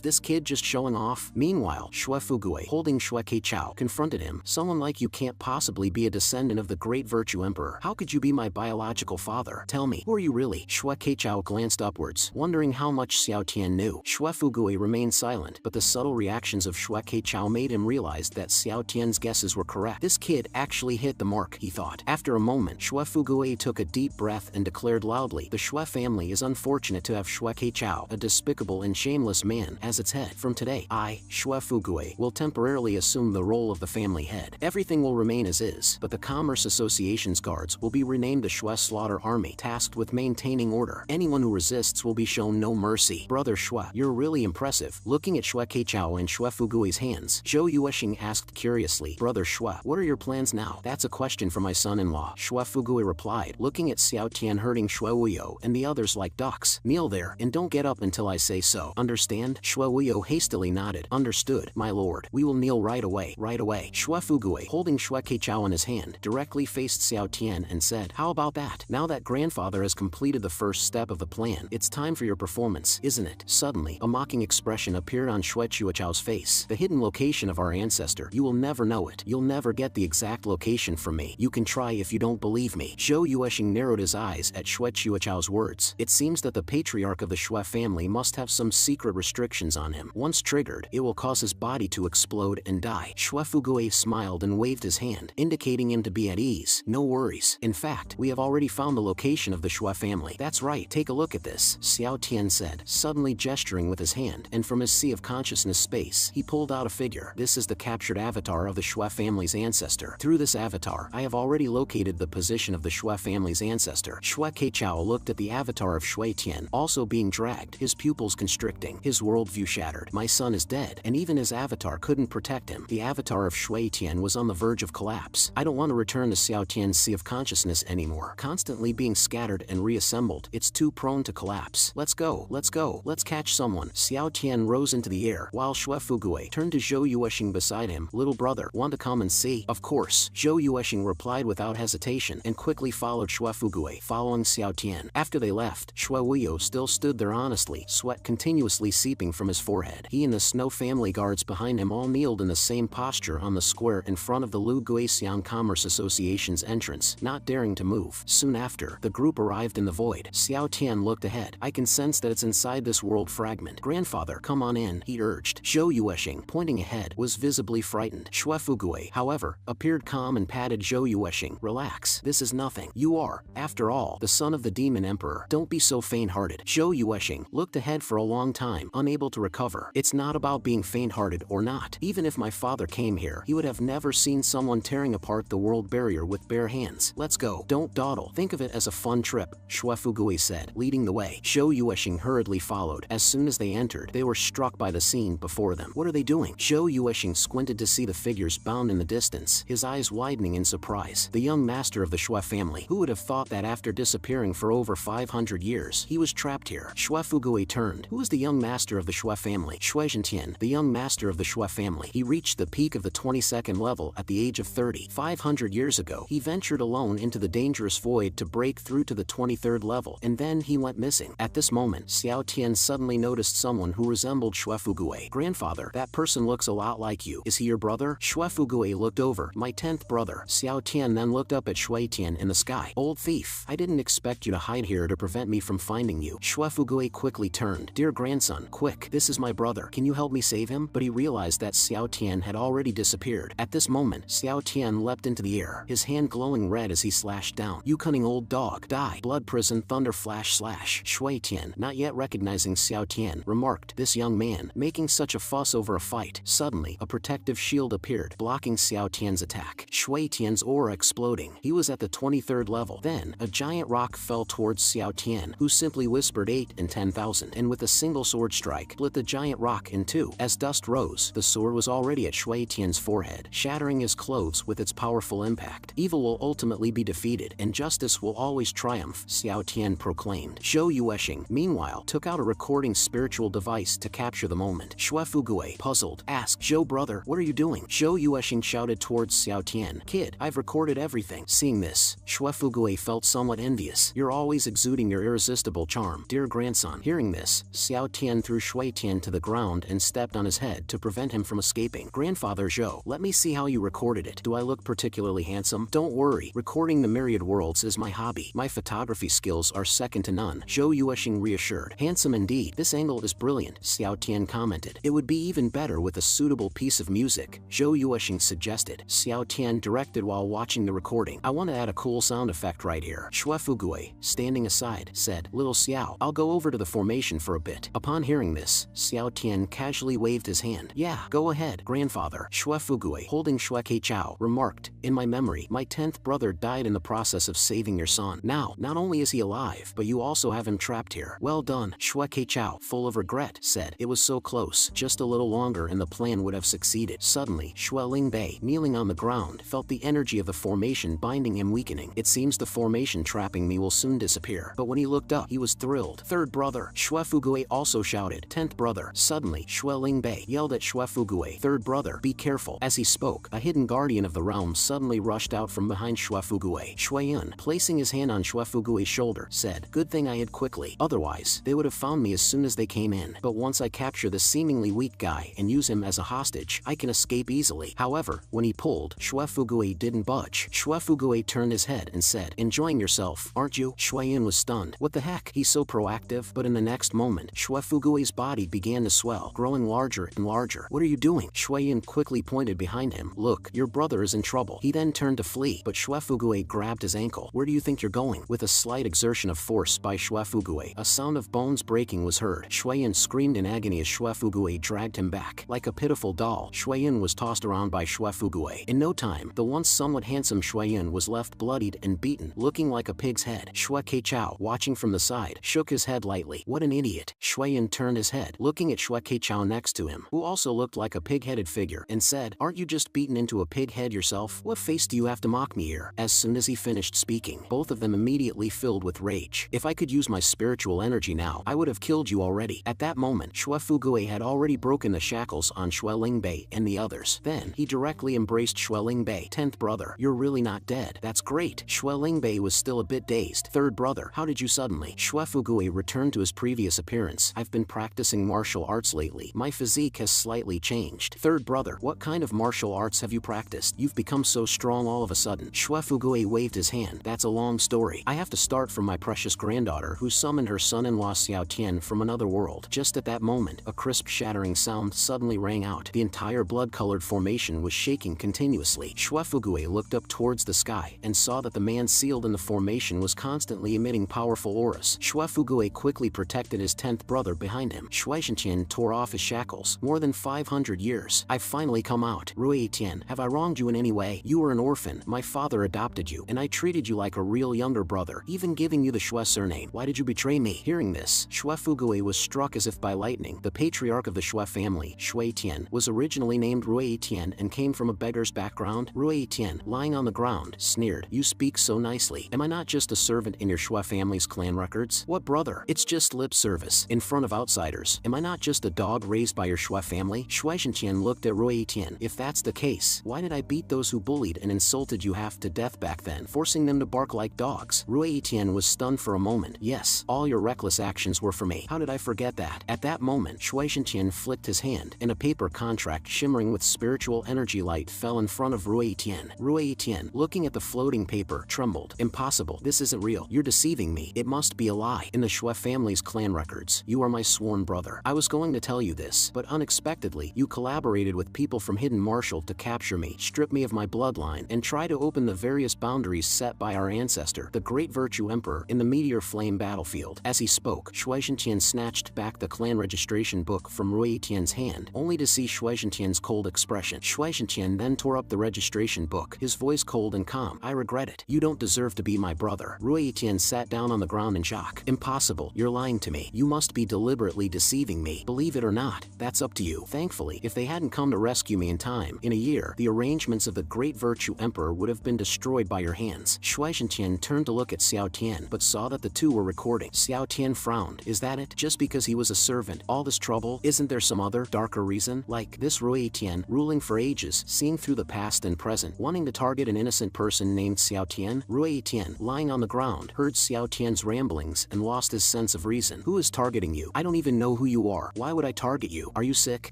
this kid just showing off? Meanwhile, Xue Fugui, holding Xue Keichao, confronted him. Someone like you can't possibly be a descendant of the great virtue emperor. How could you be my biological father? Tell me, who are you really? Xue Keichao glanced upwards, wondering how much Xiao Tian knew. Xue Fugui remained silent, but the subtle reactions of Xue Keichao made him realize that Xiao Tian's guesses were correct. This kid actually hit the mark, he thought. After a moment, Xue Fugui took a deep breath and declared loudly, the Xue family is unfortunate to have Xue Keichao, a despicable and shameless man, as its head. From today, I, Xue Fugui, will temporarily assume the role of the family head. Everything will remain as is, but the Commerce Association's guards will be renamed the Xue Slaughter Army, tasked with maintaining order. Anyone who resists will be shown no mercy. Brother Xue, you're really impressive. Looking at Xue Keichao and Xue Fugui's hands, Zhou Yueshing asked curiously, Brother Xue, what are your plans now? That's a question for my son-in-law, Xue Fugui replied, looking at Xiao Tian herding Xue Wuyo and the others like ducks. Kneel there, and don't get up until I say so. Understand? Xue Wuyo hastily nodded. Understood, my lord. We will kneel right away. Right away. Xue Fugui, holding Xue Keichao in his hand, directly faced Xiao Tian and said, how about that? Now that grandfather has completed the first step of the plan, it's time for your performance, isn't it? Suddenly, a mocking expression appeared on Xue Chuachao's face. The hidden location of our ancestor. You will never know it. You'll never get the exact location from me. You can try if you don't believe me. Zhou Yueshing narrowed his eyes at Xue Chuachao's words. It seems that the patriarch of the Xue family must have some secret restrictions on him. Once triggered, it will cause his body to explode and die. Xue Fugui smiled and waved his hand, indicating him to be at ease. No worries. In fact, we have already found the location of the Xue family. That's right. Take a look at this, Xiao Tian said, suddenly gesturing with his hand, and from his sea of consciousness space, he pulled out a figure. This is the captured avatar of the Xue family's ancestor. Through this avatar, I have already located the position of the Xue family's ancestor. Xue Keichao looked at the avatar of Xue Tian, also being dragged, his pupils constricting, his worldview shattered. My son is dead, and even his avatar couldn't protect him. The avatar of Xue Tian was on the verge of collapse. I don't want to return to Xiao Tian's sea of consciousness anymore. Constantly being scattered and reassembled, it's too prone to collapse. Let's go, let's go, let's catch someone. Xiao Tian rose into the air, while Xue Fugui turned to Zhou Yueshing beside him. Little brother, want to come and see? Of course, Zhou Yueshing replied without hesitation, and quickly followed Xue Fugui, following Xiao Tian. After they left, Xue Wuyo still stood there honestly, sweat continuously seeping from his forehead. He and the Snow family guards behind him all kneeled in the same posture on the square in front of the Lu Guixiang Commerce Association's entrance, not daring to move. Soon after, the group arrived in the void. Xiao Tian looked ahead. I can sense that it's inside this world fragment. Grandfather, come on in, he urged. Zhou Yueshing, pointing ahead, was visibly frightened. Xue Fugui, however, appeared calm and patted Zhou Yueshing. Relax, this is nothing. You are, after all, the son of the demon emperor. Don't be so faint-hearted. Zhou Yueshing looked ahead for a long time, unable to recover. It's not about being faint-hearted or not. Even if my father came here, he would have never seen someone tearing apart the world barrier with bare hands. Let's go. Don't dawdle. Think of it as a fun trip, Xue Fugui said, leading the way. Zhou Yueshing hurriedly followed. As soon as they entered, they were struck by the scene before them. What are they doing? Zhou Yueshing squinted to see the figures bound in the distance, his eyes widening in surprise. The young master of the Xue family. Who would have thought that after disappearing for over 500 years, he was trapped here? Xue Fugui turned. Who is the young master of the Xue family? Xue Zhentian, the young master of the Xue family. He reached the peak of the 22nd level at the age of 30. 500 years ago, he ventured alone into the dangerous void to break through to the 23rd level, and then he went missing. At this moment, Xiao Tian suddenly noticed someone who resembled Xue Fugui. Grandfather, that person looks a lot like you. Is he your brother? Xue Fugui looked over. My 10th brother. Xiao Tian then looked up at Xue Tian in the sky. Old thief, I didn't expect you to hide here to prevent me from finding you. Xue Fugui quickly turned. Dear grandson, quick, this is my brother. Can you help me save him? But he realized that Xiao Tian had already disappeared. At this moment, Xiao Tian leapt into the air, his hand glowing red as he slashed down. You cunning old dog, die. Blood prison thunder flash slash. Xue Tian, not yet recognizing Xiao Tian, remarked, this young man, making such a fuss over a fight. Suddenly, a protective shield appeared, blocking Xiao Tian's attack. Xue Tian's aura exploding. He was at the 23rd level. Then, a giant rock fell towards Xiao Tian, who simply whispered 8 and 10,000, and with a single sword strike, split the giant rock in two. As dust rose, the sword was already at Xue Tian's forehead, shattering his clothes with its powerful impact. Evil will ultimately be defeated, and justice will always triumph, Xiao Tian proclaimed. Zhou Yueshing, meanwhile, took out a recording spiritual device to capture the moment. Xue Fugui, puzzled, asked, Zhou brother, what are you doing? Zhou Yueshing shouted towards Xiao Tian, kid, I've recorded everything. Seeing this, Xue Fugui felt somewhat envious. You're always exuding your irresistible charm, dear grandson. Hearing this, Xiao Tian threw Shui Tian to the ground and stepped on his head to prevent him from escaping. Grandfather Zhou, let me see how you recorded it. Do I look particularly handsome? Don't worry, recording the myriad worlds is my hobby. My photography skills are second to none. Zhou Yuexing reassured. Handsome indeed. This angle is brilliant, Xiao Tian commented. It would be even better with a suitable piece of music, Zhou Yuexing suggested. Xiao Tian directed while watching the recording. I want to add a cool sound effect right here. Xue Fugui, standing aside, said, Little Xiao, I'll go over to the formation for a bit. Upon hearing this, Xiao Tian casually waved his hand. Yeah, go ahead, grandfather. Xue Fugui, holding Xue Keichao, remarked, In my memory, my 10th brother died in the process of saving your son. Now, not only is he alive, but you also have him trapped here. Well done. Xue Keichao, full of regret, said, It was so close. Just a little longer and the plan would have succeeded. Suddenly, Xue Lingbei, kneeling on the ground, felt the energy of the formation binding him weakening. It seems the formation trapping me will soon disappear. But when he looked up, he was thrilled. Third brother. Xue Fugui also shouted, 10th brother. Suddenly, Xue Lingbei yelled at Xue Fugui, Third brother, be careful. As he spoke, a hidden guardian of the realm suddenly rushed out from behind Xue Fugui. Xue Yun, placing his hand on Xue Fugui's shoulder, said, Good thing I hid quickly. Otherwise, they would have found me as soon as they came in. But once I capture this seemingly weak guy and use him as a hostage, I can escape easily. However, when he pulled, Xue Fugui didn't budge. Xue Fugui turned his head and said, Enjoying yourself, aren't you? Xue Yun was stunned. What the heck? He's so proactive. But in the next moment, Xue Fugui's body began to swell, growing larger and larger. What are you doing? Xue Yun quickly pointed behind him. Look, your brother is in trouble. He then turned to flee, but Xue Fugui grabbed his ankle. Where do you think you're going? With a slight exertion of force by Xue Fugui, a sound of bones breaking was heard. Xue Yun screamed in agony as Xue Fugui dragged him back. Like a pitiful doll, Xue Yun was tossed around by Xue Fugui. In no time, the once somewhat handsome Xue Yun was left bloodied and beaten, looking like a pig's head. Xue Keichao, watching from the side, shook his head lightly. What an idiot. Xue Yun turned his head, looking at Xue Keichao next to him, who also looked like a pig-headed figure, and said, Aren't you just beaten into a pig head yourself? What face do you have to mock me here? As soon as he finished speaking, both of them immediately filled with rage. If I could use my spiritual energy now, I would have killed you already. At that moment, Xue Fugui had already broken the shackles on Xue Lingbei and the others. Then, he directly embraced Xue Lingbei. 10th brother, you're really not dead. That's great. Xue Lingbei was still a bit dazed. Third brother, how did you suddenly? Xue Fugui returned to his previous appearance. I've been practicing martial arts lately. My physique has slightly changed. Third brother, what kind of martial arts have you practiced? You've become so strong all of a sudden. Xue Fugui waved his hand. That's a long story. I have to start from my precious granddaughter who summoned her son-in-law Xiao Tian from another world. Just at that moment, a crisp shattering sound suddenly rang out. The entire blood-colored formation was shaking continuously. Xue Fugui looked up towards the sky and saw that the man sealed in the formation was constantly emitting powerful auras. Xue Fugui quickly protected his 10th brother behind him. Xue Shenqian tore off his shackles. More than 500 years. I've finally come out. Rui Tian, have I wronged you in any way? You were an orphan. My father adopted you, and I treated you like a real younger brother, even giving you the Xue surname. Why did you betray me? Hearing this, Xue Fugui was struck as if by lightning. The patriarch of the Xue family, Xue Tian, was originally named Rui Tian and came from a beggar's background. Rui Tian, lying on the ground, sneered, You speak so nicely. Am I not just a servant in your Xue family's clan records? What brother? It's just lip service, in front of outsiders. Am I not just a dog raised by your Xue family? Xue Shenqian looked at Rui Tian. If that's the case, why did I beat those who bullied and insulted you half to death back then, forcing them to bark like dogs? Rui Tian was stunned for a moment. Yes, all your reckless actions were for me. How did I forget that? At that moment, Xue Shenqian flicked his hand, and a paper contract shimmering with spiritual energy light fell in front of Rui Tian. Rui Tian, looking at the floating paper, trembled. Impossible. This isn't real. You're deceiving me. It must be a lie. In the Xue family's clan records, you are my sworn brother. I was going to tell you this, but unexpectedly, you collaborated with people from Hidden Marshal to capture me, strip me of my bloodline, and try to open the various boundaries set by our ancestor, the Great Virtue Emperor, in the Meteor Flame battlefield. As he spoke, Xue Shenqian snatched back the clan registration book from Rui Tian's hand, only to see Xue Shenqian's cold expression. Xue Shenqian then tore up the registration book, his voice cold and calm. I regret it. You don't deserve to be my brother. Rui Tian sat down on the ground in shock. Impossible. You're lying to me. You must be deliberately deceiving me. Believe it or not, that's up to you. Thankfully, if they hadn't come to rescue me in time, in a year, the arrangements of the Great Virtue Emperor would have been destroyed by your hands. Xue Shenqian turned to look at Xiao Tian, but saw that the two were recording. Xiao Tian frowned. Is that it? Just because he was a servant? All this trouble? Isn't there some other, darker reason? Like this Rui Tian, ruling for ages, seeing through the past and present, wanting to target an innocent person named Xiao Tian. Rui Tian, lying on the ground, heard Xiao Tian's ramblings and lost his sense of reason. Who is targeting you? I don't even know who you are. Why would I target you? Are you sick?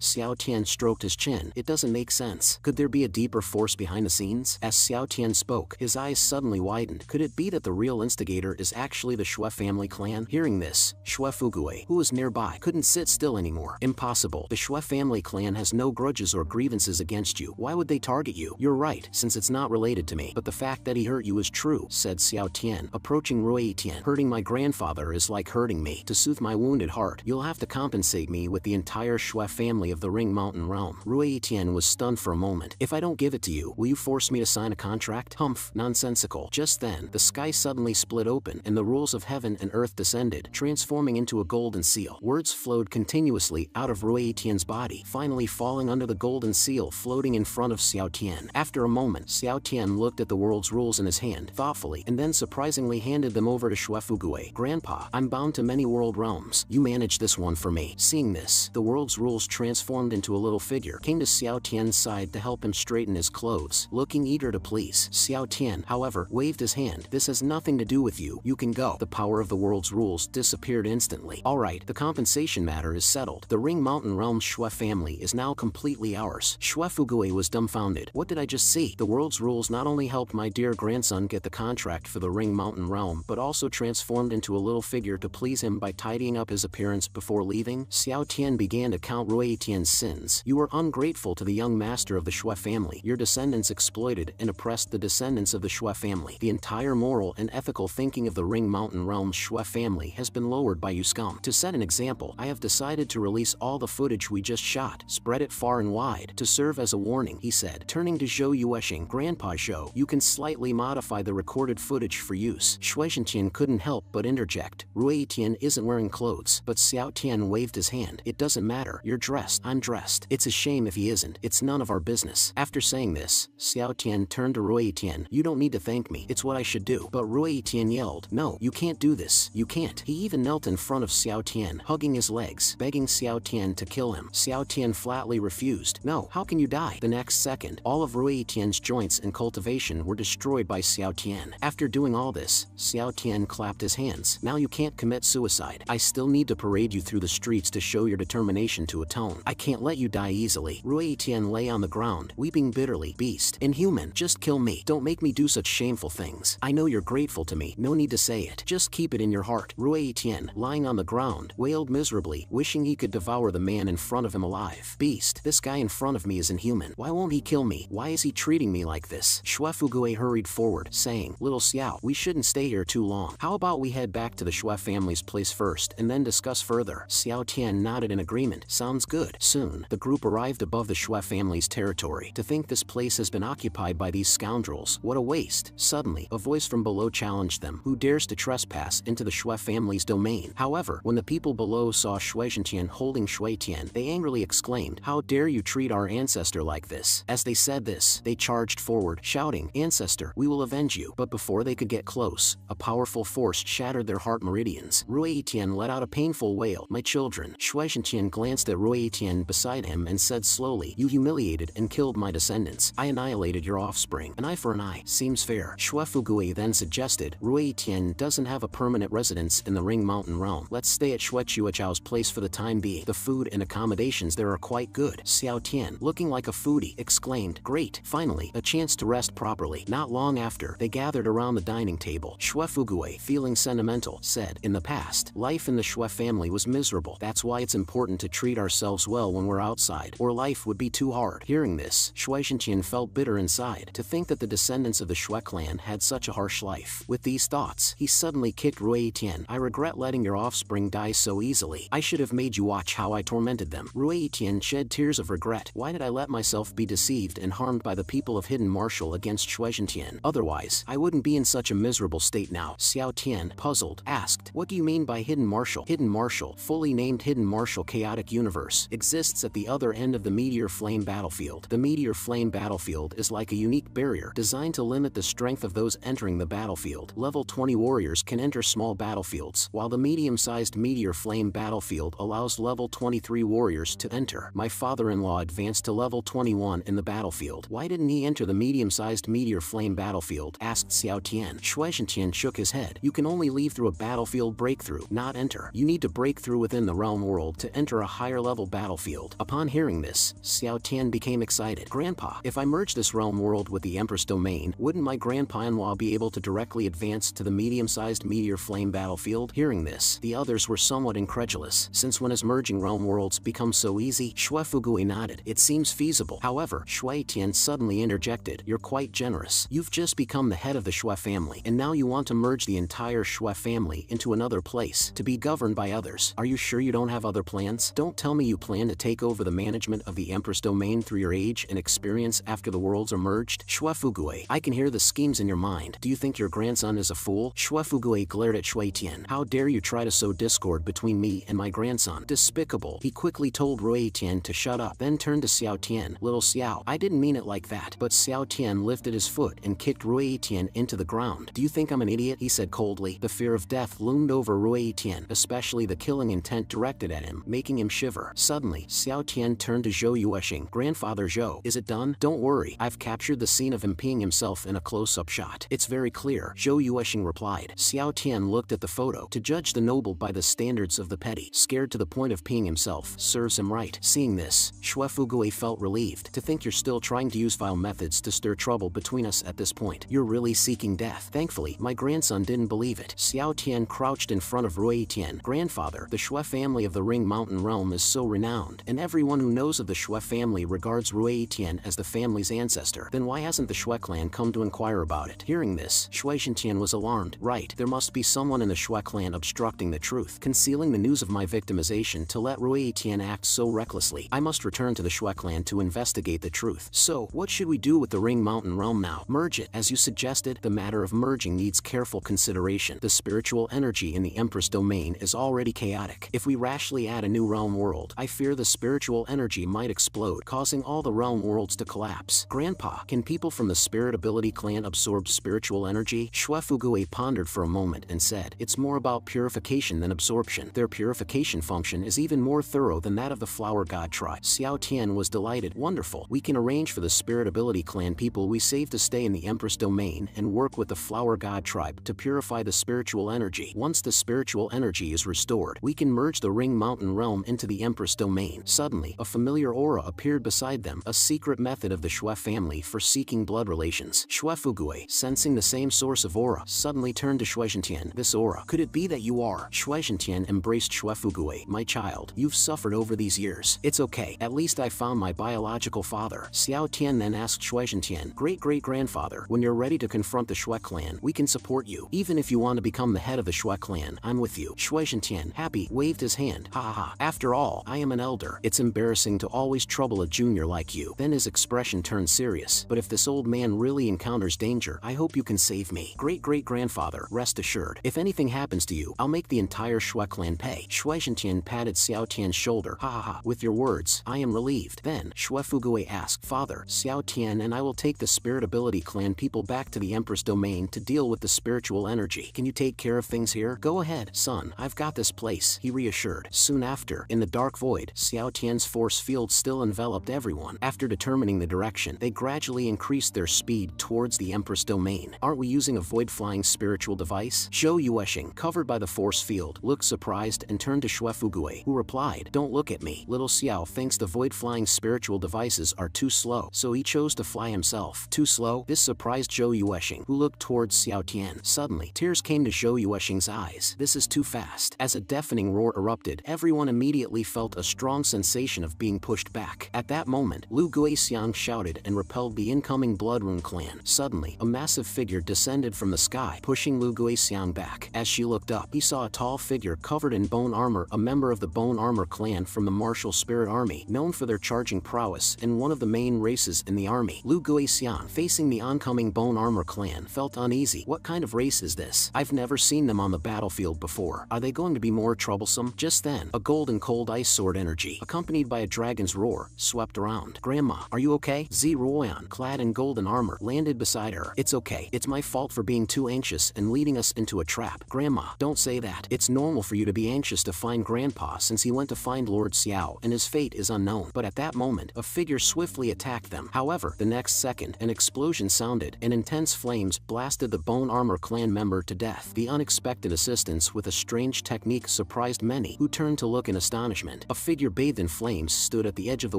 Xiao Tian stroked his chin. It doesn't make sense. Could there be a deeper force behind the scenes? As Xiao Tian spoke, his eyes suddenly widened. Could it be that the real instigator is actually the Shui family clan? Hearing this, Shui Fugui, who was nearby, couldn't sit still anymore. Impossible. The Shui family clan has no grudges or grievances against you. Why would they target you? You're right, since it's not related to me. But the fact that he hurt you is true, said Xiao Tian, approaching Rui Tian. Hurting my grandfather is like hurting me. To soothe my wounded heart, you'll have to compensate me with the entire Shui family of the Ring Mountain realm. Rui Tian was stunned for a moment. If I don't give it to you, will you force me to sign a contract? Humph, nonsensical. Just then, the sky suddenly split open and the rules of heaven and earth descended, transforming into a golden seal. Words flowed continuously out of Rui Tian's body, finally falling under the golden seal floating in front of Xiao Tian. After a moment, Xiao Tian looked at the world's rules in his hand, thoughtfully, and then surprisingly handed them over to Shui Fugui. Grandpa, I'm bound to many world realms. You manage this one for me. Seeing this, the world's rules transformed into a little figure, came to Xiao Tian's side to help him straighten his clothes, looking eager to please. Xiao Tian, however, waved his hand. This has nothing to do with you. You can go. The power of the world's rules disappeared instantly. Alright, the compensation matter is settled. The Ring Mountain Realm's Shui family is now completely ours. Shui Fugui was dumbfounded. What did I just see? The world's rules not only helped my dear grandson get the contract for the Ring Mountain Realm, but also transformed into a little figure to please him by tidying up his appearance before leaving. Xiao Tian began to count Rui Tian's sins. You were ungrateful to the young master of the Shui family. Your descendants exploited and oppressed the descendants of the Shui family. The entire moral and ethical thinking of the Ring Mountain Realm's Shui family has been lowered by you scum. To set an example, I have decided to release all the footage we just shot, spread it far and wide, to serve as a warning, he said. Turning to Zhou Yueshing, Grandpa Zhou, you can slightly modify the recorded footage for use. Shui Tian couldn't help but interject. Rui Tian isn't wearing clothes, but Xiao Tian waved his hand. It doesn't matter. You're dressed. I'm dressed. It's a shame if he isn't. It's none of our business. After saying this, Xiao Tian turned to Rui Tian. You don't need to thank me. It's what I should do. But Rui Tian yelled, no, you can't do this. You can't. He even knelt in front of Xiao Tian, hugging his legs, begging Xiao Tian to kill him. Xiao Tian flatly refused. No, how can you die? The next second, all of Rui Tian's joints and cultivation were destroyed by Xiao Tian. After doing all this, Xiao Tian clapped his hands. Now you can't commit suicide. I still need to parade you through the streets to show your determination to atone. I can't let you die easily. Rui Tian lay on the ground, weeping bitterly. Beast. Inhuman. Just kill me. Don't make me do such shameful things. I know you're grateful to me. No need to say it. Just keep it in your heart. Rui Tian, lying on the ground, wailed miserably, wishing he could devour the man in front of him alive. Beast. This guy in front of me is inhuman. Why won't he kill me? Why is he treating me like this? Shui Fugui hurried forward, saying, Little Xiao, we shouldn't stay here too long. How about we head back to the Shui family's place first and then discuss further? Xiao Tian nodded in agreement. Sounds good. Soon, the group arrived above the Shui family's territory. To think this place has been occupied by these scoundrels. What a waste. Suddenly, a voice from below challenged them. Who dares to trespass into the Shui family's domain? However, when the people below saw Shui Tian holding Shui Tian, they angrily exclaimed, How dare you treat our ancestor like this? As they said this, they charged forward, shouting, Ancestor, we will avenge you. But before they could get close, a powerful force shattered their heart meridians. Rui Tian let out a painful wail. My children. Shui Tian glanced at Rui Tian beside him and said slowly, You humiliated and killed my descendants. I annihilated your offspring. An eye for an eye. Seems fair. Shui Fugui then suggested, Rui Tian doesn't have a permanent residence in the Ring Mountain Realm. Let's stay at Shui Chuachao's place for the time being. The food and accommodations there are quite good. Xiao Tian, looking like a foodie, exclaimed, Great. Finally, a chance to rest properly. Not long after, they gathered around the dining table. Shui Fugui, feeling sentimental, said, In the past, life in the Shui family was miserable. That's why it's important to treat ourselves well when we're outside, or life would be too hard. Hearing this, Shui Tian felt bitter inside. To think that the descendants of the Shui clan had such a harsh life. With these thoughts, he suddenly kicked Rui Tian. I regret letting your offspring die so easily. I should have made you watch how I tormented them. Rui Tian shed tears of regret. Why did I let myself be deceived and harmed by the people of Hidden Marshal against Shui Tian? Otherwise, I wouldn't be in such a miserable state now. Xiao Tian, puzzled, asked, What do you mean by Hidden Marshal? Hidden Marshal, fully named Hidden Marshal Chaotic Universe, exists at the other end of the Meteor Flame battlefield. The Meteor Flame battlefield is like a unique barrier designed to limit the strength of those entering the battlefield. Level 20 warriors can enter small battlefields, while the medium-sized Meteor Flame battlefield allows level 23 warriors to enter. My father-in-law advanced to level 21 in the battlefield. Why didn't he enter the medium-sized meteor flame battlefield? Asked Xiao Tian. Shui Tian shook his head. You can only leave through a battlefield breakthrough, not enter. You need to break through within the realm world to enter a higher level battlefield. Upon hearing this, Xiao Tian became excited. Grandpa, if I merge this realm world with the Empress domain, wouldn't my Grandpa Anhwa be able to directly advance to the medium-sized meteor flame battlefield? Hearing this, the others were somewhat incredulous, since when has merging realm worlds become so easy? Shui Fugui nodded. It seems feasible. However, Shui Tian suddenly interjected. You're quite generous. You've just become the head of the Shui family, and now you want to merge the entire Shui family into another place, to be governed by others. Are you sure you don't have other plans? Don't tell me you plan to take over the management of the Empress domain through your age and experience after the worlds are merged? Shui Fugui, I can hear the schemes in your mind. Do you think your grandson is a fool? Shui Fugui glared at Shui Tian. How dare you try to sow discord between me and my grandson? Despicable. He quickly told Shui Tian to shut up, then turned to Xiao Tian. Little Xiao, I didn't mean it like that. But Xiao Tian lifted his foot and kicked Shui Tian into the ground. Do you think I'm an idiot? He said coldly. The fear of death loomed over Shui Tian, especially the killing intent directed at him, making him shiver. Suddenly, Xiao Tian turned to Zhou Yueshing. Grandfather Zhou, is it done? Don't worry, I've captured the scene of him peeing himself in a close-up shot. It's very clear, Zhou Yueshing replied. Xiao Tian looked at the photo. To judge the noble by the standards of the petty, scared to the point of peeing himself, serves him right. Seeing this, Shui Fugui felt relieved. To think you're still trying to use vile methods to stir trouble between us at this point. You're really seeking death. Thankfully, my grandson didn't believe it. Xiao Tian crouched in front of Shui Tian. Grandfather, the Shui family of the Ring Mountain realm is so renowned, and everyone who knows of the Shui family regards Shui Tian as the family's ancestor. Then why hasn't the Shui clan come to inquire about it? Hearing this, Shui Tian was alarmed. Right, there must be someone in the Shui clan obstructing the truth, concealing the news of my victimization to let Shui Tian act so recklessly. I must return to the Shui clan to investigate the truth. So, what should we do with the Ring Mountain realm now? Merge it. As you suggested, the matter of merging needs careful consideration. The spiritual energy in the Empress domain is already chaotic. If we rashly add a new realm world, I fear the spiritual energy might explode, causing all the realm worlds to collapse. Grandpa, can people from the Spirit Ability clan absorb spiritual energy? Shui Fugui pondered for a moment and said, it's more about purification than absorption. Their purification function is even more thorough than that of the Flower God tribe. Xiao Tian was delighted. Wonderful. We can arrange for the Spirit Ability clan people we saved to stay in the Empress domain and work with the Flower God tribe to purify the spiritual energy. Once the spiritual energy is restored, we can merge the Ring Mountain realm into the Empress domain. Suddenly, a familiar aura appeared beside them, a secret method of the Shui family for seeking blood relations. Shui Fugui, sensing the same source of aura, suddenly turned to Shui Tian. This aura, could it be that you are? Shui Tian embraced Shui Fugui. My child, you've suffered over these years. It's okay, at least I found my biological father. Xiao Tian then asked Shui Tian, great-great-grandfather, when you're ready to confront the Shui clan, we can support you. Even if you want to become the head of the Shui clan, I'm with you. Shui Tian, happy, waved his hand. Ha ha ha. After all, I am an elder. It's embarrassing to always trouble a junior like you. Then his expression turned serious. But if this old man really encounters danger, I hope you can save me. Great-great-grandfather, rest assured. If anything happens to you, I'll make the entire Shui clan pay. Shui Tian patted Xiao Tian's shoulder. Ha ha ha. With your words, I am relieved. Then, Shui Fugui asked, Father, Xiao Tian and I will take the Spirit Ability clan people back to the Empress domain to deal with the spiritual energy. Can you take care of things here? Go ahead, son. I've got this place, he reassured. Soon after, in the dark void, Xiao Tian's force field still enveloped everyone. After determining the direction, they gradually increased their speed towards the Empress domain. Aren't we using a void-flying spiritual device? Zhou Yueshing, covered by the force field, looked surprised and turned to Shui Fugui, who replied, don't look at me. Little Xiao thinks the void-flying spiritual devices are too slow, so he chose to fly himself. Too slow? This surprised Zhou Yueshing, who looked towards Xiao Tian. Suddenly, tears came to Zhou Yueshing's eyes. This is too fast. As a deafening roar erupted, everyone immediately felt a strong sensation of being pushed back. At that moment, Lu Guixiang shouted and repelled the incoming Blood Rune clan. Suddenly, a massive figure descended from the sky, pushing Lu Guixiang back. As she looked up, he saw a tall figure covered in bone armor, a member of the Bone Armor clan from the Martial Spirit Army, known for their charging prowess and one of the main races in the army. Lu Guixiang, facing the oncoming Bone Armor clan, felt uneasy. What kind of race is this? I've never seen them on the battlefield before. Are they going to be more troublesome? Just then, a golden cold ice sword energy, accompanied by a dragon's roar, swept around. Grandma, are you okay? Zi Ruoyan, clad in golden armor, landed beside her. It's okay. It's my fault for being too anxious and leading us into a trap. Grandma, don't say that. It's normal for you to be anxious to find Grandpa since he went to find Lord Xiao and his fate is unknown. But at that moment, a figure swiftly attacked them. However, The next second, an explosion sounded, and intense flames blasted the Bone Armor clan member to death. The unexpected assistance with a strange technique surprised many, who turned to look in astonishment. A figure bathed in flames stood at the edge of the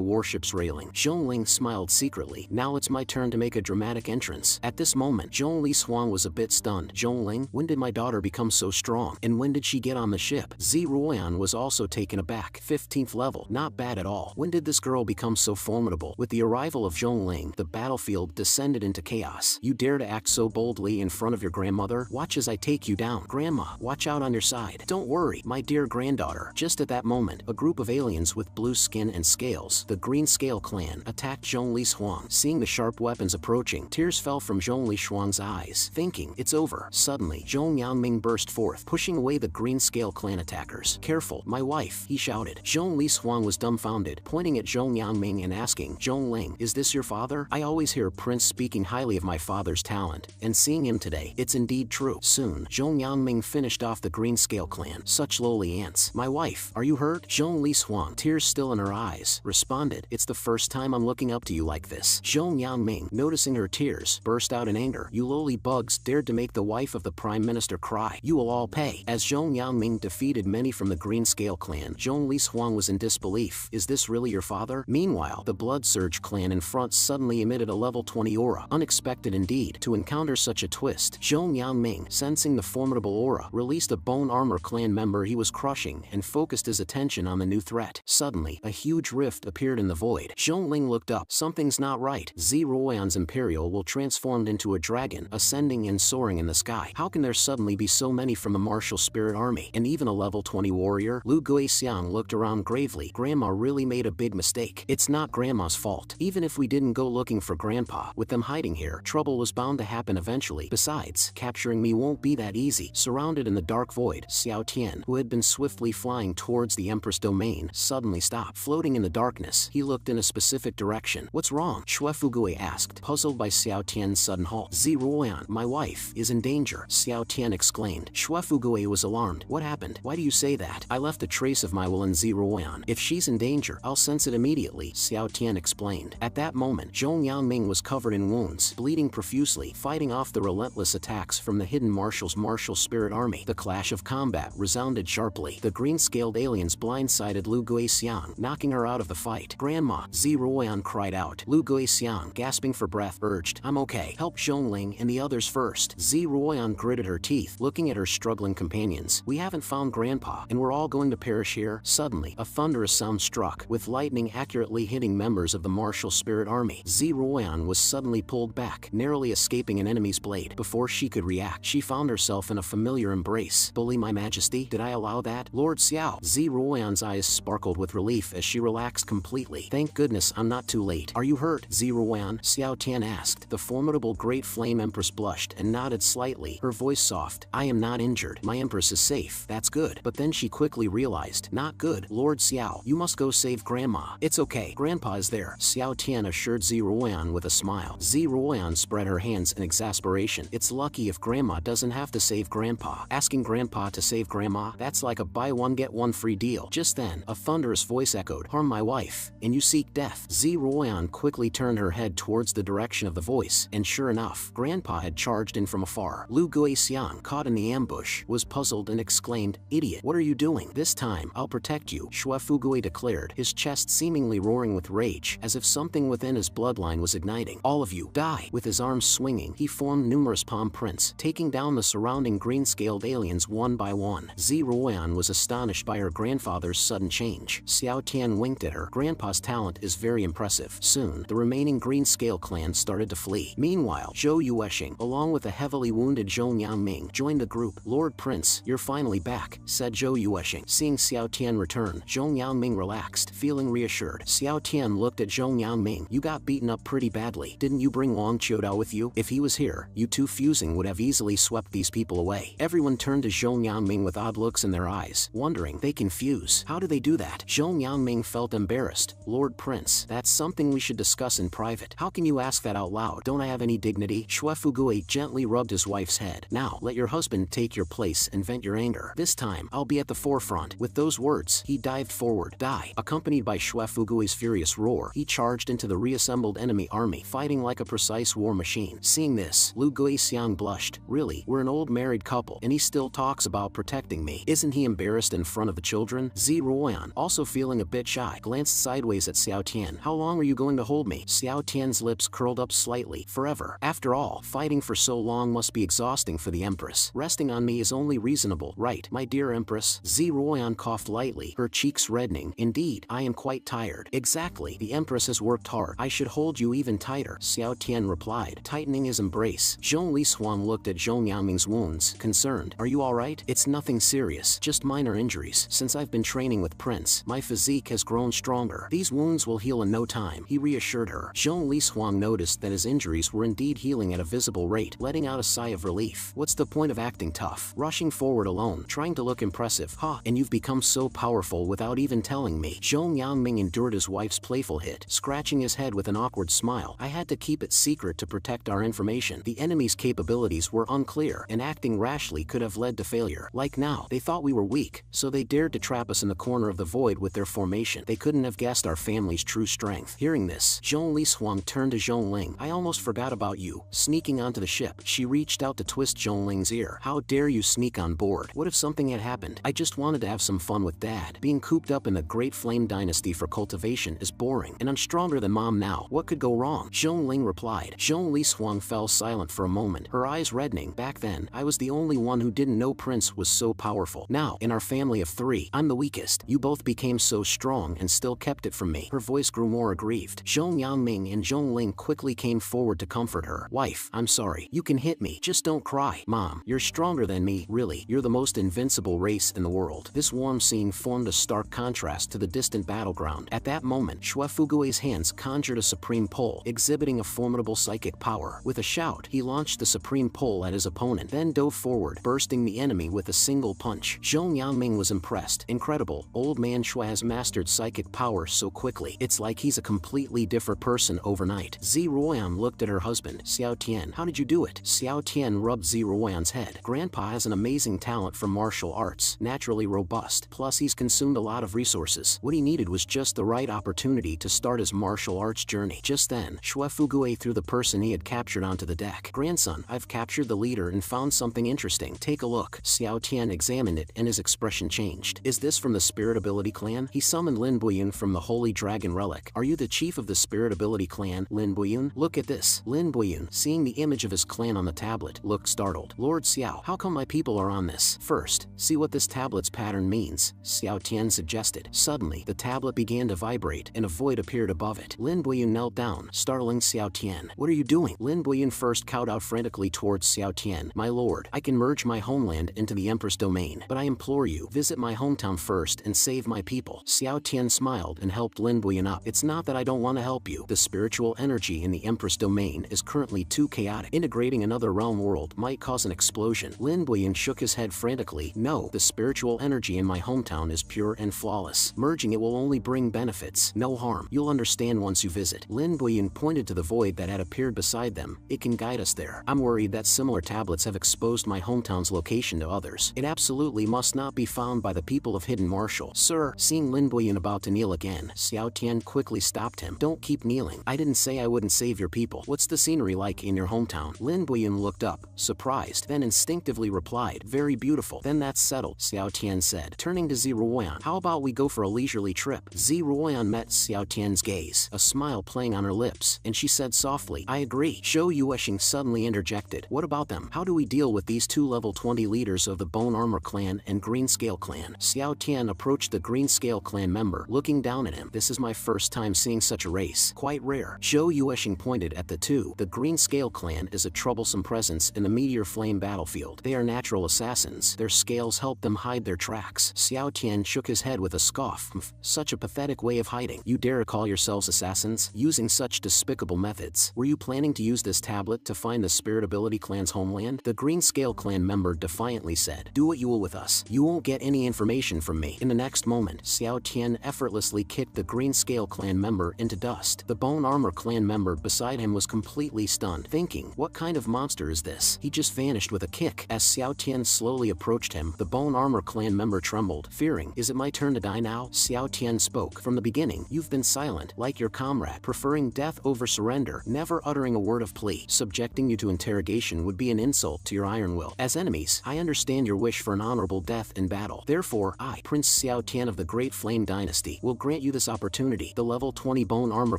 warship's railing. Zhongling smiled secretly. Now it's my turn to make a dramatic entrance. At this moment, Zhongli Xuan was a bit stunned. Zhongling, when did my daughter become so strong? And when did she get on the ship? Ziruoyan was also taken aback. 15th level, not bad at all. When did this girl become so formidable? With the arrival of Zhongling, the battlefield descended into chaos. You dare to act so boldly in front of your grandmother? Watch as I take you down. Grandma, watch out on your side. Don't worry, my dear granddaughter. Just at that moment, a group of aliens with blue skin and scales, the Green Scale Clan, attacked Zhongli Xuan. Seeing the sharp weapons approaching, tears fell from Zhongli Xuan's eyes. Thinking, it's over. Suddenly, Zhong Yangming burst forth, pushing away the Green Scale Clan attackers. Careful, my wife, he shouted. Zhongli Xuan was dumbfounded, pointing at Zhong Yangming and asking, Zhongling, is this your father? I always hear Prince speaking highly of my father's talent, and seeing him today, it's indeed true. Soon, Zhong Yangming finished off the Green Scale Clan. Such lowly ants. My wife, are you hurt? Zhong Li Xuan, tears still in her eyes, responded, it's the first time I'm looking up to you like this. Zhong Yangming, noticing her tears, burst out in anger. You lowly bugs dared to make the wife of the Prime Minister cry. You will all pay. As Zhong Yangming defeated many from the Green Scale Clan, Zhong Li Xuan was in disbelief. Is this really your father? Meanwhile, the Blood Surge Clan in front suddenly emitted a level 20 aura. Unexpected indeed, to encounter such a twist. Zhong Yangming, sensing the formidable aura, released a Bone Armor Clan member he was crushing and focused his attention on the new threat. Suddenly, a huge rift appeared in the void. Zhongling looked up. Something's not right. Ziruoyan's Imperial will transformed into a dragon, ascending and soaring in the sky. How can there suddenly be so many from a martial spirit army, and even a level 20 warrior? Lu Guixiang looked around gravely. Grandma really made a big mistake. It's not Grandma's fault. Even if we didn't go looking for Grandpa, with them hiding here, trouble was bound to happen eventually. Besides, capturing me won't be that easy. Surrounded in the dark void, Xiao Tian, who had been swiftly flying towards the Empress domain, suddenly stopped. Floating in the darkness, he looked in a specific direction. What's wrong? Shuefugui asked, puzzled by Xiao Tian's sudden halt. Ziruoyan, my wife, is in danger, Xiao Tian exclaimed. Shuefugui was alarmed. What happened? Why do you say that? I left a trace of my will in Ziruoyan. If she's in danger, I'll sense it immediately, Xiao Tian explained. At that moment, Zhong Yangming was covered in wounds, bleeding profusely, fighting off the relentless attacks from the hidden martial spirit army. The clash of combat resounded sharply. The green-scaled aliens blindsided Lu Guixiang, knocking her out of the fight. Grandma, Ziruoyan cried out. Lu Guixiang, gasping for breath, urged, I'm okay. Help Zhongling and the others first. Ziruoyan gritted her teeth, looking at her struggling companions. We haven't found Grandpa, and we're all going to perish here. Suddenly, a thunderous sound struck, with lightning accurately hitting members of the martial spirit army. Ziruoyan was suddenly pulled back, narrowly escaping an enemy's blade. Before she could react, she found herself in a familiar embrace. Bully my majesty, did I allow that? Lord Xiao. Ziruoyan's eyes sparkled with relief as she relaxed completely. Thank goodness I'm not too late. Are you hurt, Ziruoyan? Xiao Tian asked. The formidable Great Flame Empress blushed and nodded slightly, her voice soft. I am not injured. My Empress is safe. That's good. But then she quickly realized, not good. Lord Xiao, you must go save Grandma. It's okay. Grandpa is there, Xiao Tian assured Ziruoyan with a smile. Ziruoyan spread her hands in exasperation. It's lucky if Grandma doesn't have to save Grandpa. Asking Grandpa to save Grandma, that's like a buy one get one free deal. Just then, a thunderous voice echoed, harm my wife, and you seek death. Ziruoyan quickly turned her head towards the direction of the voice, and sure enough, Grandpa had charged in from afar. Lu Guixiang, caught in the ambush, was puzzled and exclaimed, idiot, what are you doing? This time, I'll protect you, Shuefugui declared, his chest seemingly roaring with rage, as if something within his bloodline was igniting. All of you, die! With his arms swinging, he formed numerous palm prints, taking down the surrounding green-scaled aliens one by one. Ziruoyan was astonished by her grandfather's sudden change. Xiao Tian winked at her. Grandpa's talent is very impressive. Soon, the remaining green-scale clan started to flee. Meanwhile, Zhou Yueshing, along with a heavily wounded Zhong Yangming, joined the group. Lord Prince, you're finally back, said Zhou Yueshing. Seeing Xiao Tian return, Zhong Yangming relaxed, feeling reassured. Xiao Tian looked at Zhong Yangming. You got beaten up pretty badly. Didn't you bring Wang Qiudao with you? If he was here, you two fusing would have easily swept these people away. Everyone turned to Zhong Yangming with odd looks in their eyes, wondering, they can fuse. How do they do that? Zhong Yangming felt embarrassed. Lord Prince, that's something we should discuss in private. How can you ask that out loud? Don't I have any dignity? Shuefugui gently rubbed his wife's head. Now, let your husband take your place and vent your anger. This time, I'll be at the forefront. With those words, he dived forward. Die! Accompanied by Shuefugui's furious roar, he charged into the reassembled disgruntled enemy army fighting like a precise war machine. Seeing this, Lu Guixiang blushed. Really, we're an old married couple, and he still talks about protecting me. Isn't he embarrassed in front of the children? Ziruoyan, also feeling a bit shy, glanced sideways at Xiao Tian. How long are you going to hold me? Xiao Tian's lips curled up slightly. Forever. After all, fighting for so long must be exhausting for the Empress. Resting on me is only reasonable, right, my dear Empress? Ziruoyan coughed lightly, her cheeks reddening. Indeed, I am quite tired. Exactly. The Empress has worked hard. I should hold you even tighter, Xiao Tian replied, tightening his embrace. Zhong Lishuang looked at Zhong Yangming's wounds, concerned. Are you alright? It's nothing serious, just minor injuries. Since I've been training with Prince, my physique has grown stronger. These wounds will heal in no time, he reassured her. Zhong Lishuang noticed that his injuries were indeed healing at a visible rate, letting out a sigh of relief. What's the point of acting tough? Rushing forward alone, trying to look impressive. Ha, and you've become so powerful without even telling me. Zhong Yangming endured his wife's playful hit, scratching his head with an awkward smile. I had to keep it secret to protect our information. The enemy's capabilities were unclear, and acting rashly could have led to failure. Like now, they thought we were weak, so they dared to trap us in the corner of the void with their formation. They couldn't have guessed our family's true strength. Hearing this, Zhong Lishuang turned to Zhongling. I almost forgot about you. Sneaking onto the ship, she reached out to twist Zhongling's ear. How dare you sneak on board? What if something had happened? I just wanted to have some fun with Dad. Being cooped up in the Great Flame Dynasty for cultivation is boring, and I'm stronger than Mom now. What could go wrong? Zhongling replied. Zhong Lishuang fell silent for a moment, her eyes reddening. Back then, I was the only one who didn't know Prince was so powerful. Now, in our family of 3, I'm the weakest. You both became so strong and still kept it from me. Her voice grew more aggrieved. Zhong Yangming and Zhongling quickly came forward to comfort her. Wife, I'm sorry. You can hit me. Just don't cry. Mom, you're stronger than me. Really, you're the most invincible race in the world. This warm scene formed a stark contrast to the distant battleground. At that moment, Xuefugui's hands conjured a supreme pole, exhibiting a formidable psychic power. With a shout, he launched the supreme pole at his opponent, then dove forward, bursting the enemy with a single punch. Zhong Yangming was impressed. Incredible. Old man Xue has mastered psychic power so quickly. It's like he's a completely different person overnight. Ziruoyan looked at her husband, Xiao Tian. How did you do it? Xiao Tian rubbed Ziruoyan's head. Grandpa has an amazing talent for martial arts, naturally robust. Plus, he's consumed a lot of resources. What he needed was just the right opportunity to start his martial arts journey. Just then, Xuefugui threw the person he had captured onto the deck. Grandson, I've captured the leader and found something interesting. Take a look. Xiao Tian examined it and his expression changed. Is this from the Spirit Ability Clan? He summoned Lin Buyun from the Holy Dragon Relic. Are you the chief of the Spirit Ability Clan, Lin Buyun? Look at this. Lin Buyun, seeing the image of his clan on the tablet, looked startled. Lord Xiao, how come my people are on this? First, see what this tablet's pattern means, Xiao Tian suggested. Suddenly, the tablet began to vibrate and a void appeared above it. Lin Buyun knelt down, startling Xiao Tian. What are you doing? Lin Buyun first cowed out frantically towards Xiao Tian. My lord, I can merge my homeland into the Empress domain, but I implore you, visit my hometown first and save my people. Xiao Tian smiled and helped Lin Buyun up. It's not that I don't want to help you. The spiritual energy in the Empress domain is currently too chaotic. Integrating another realm world might cause an explosion. Lin Buyun shook his head frantically. No, the spiritual energy in my hometown is pure and flawless. Merging it will only bring benefits, no harm. You'll understand once you visit. Lin Buyun pointed to the void that had appeared beside them. It can guide us there. I'm worried that similar tablets have exposed my hometown's location to others. It absolutely must not be found by the people of Hidden Marshal. Sir, seeing Lin Buyun about to kneel again, Xiao Tian quickly stopped him. Don't keep kneeling. I didn't say I wouldn't save your people. What's the scenery like in your hometown? Lin Buyun looked up, surprised, then instinctively replied, very beautiful. Then that's settled, Xiao Tian said. Turning to Ziruoyan, how about we go for a leisurely trip? Ziruoyan met Xiao Tian's gaze, a smile playing on her lips, and she said softly, I agree. Zhou Yueshing suddenly interjected. What about them? How do we deal with these 2 level 20 leaders of the Bone Armor Clan and Green Scale Clan? Xiao Tian approached the Green Scale Clan member, looking down at him. This is my first time seeing such a race. Quite rare. Zhou Yueshing pointed at the 2. The Green Scale Clan is a troublesome presence in the Meteor Flame battlefield. They are natural assassins. Their scales help them hide their tracks. Xiao Tian shook his head with a scoff. Such a pathetic way of hiding. You dare call yourselves assassins? Using such despicable methods. Were you planning to use this tablet to find the Spirit Ability Clan's homeland? The Green Scale Clan member defiantly said. Do what you will with us. You won't get any information from me. In the next moment, Xiao Tian effortlessly kicked the Green Scale Clan member into dust. The Bone Armor Clan member beside him was completely stunned, thinking, what kind of monster is this? He just vanished with a kick. As Xiao Tian slowly approached him, the Bone Armor Clan member trembled, fearing, is it my turn to die now? Xiao Tian spoke. From the beginning, you've been silent, like your comrade. preferring death over surrender, never uttering a word of plea. Subjecting you to interrogation would be an insult to your iron will. As enemies, I understand your wish for an honorable death in battle. Therefore, I, Prince Xiao Tian of the Great Flame Dynasty, will grant you this opportunity. The level 20 Bone Armor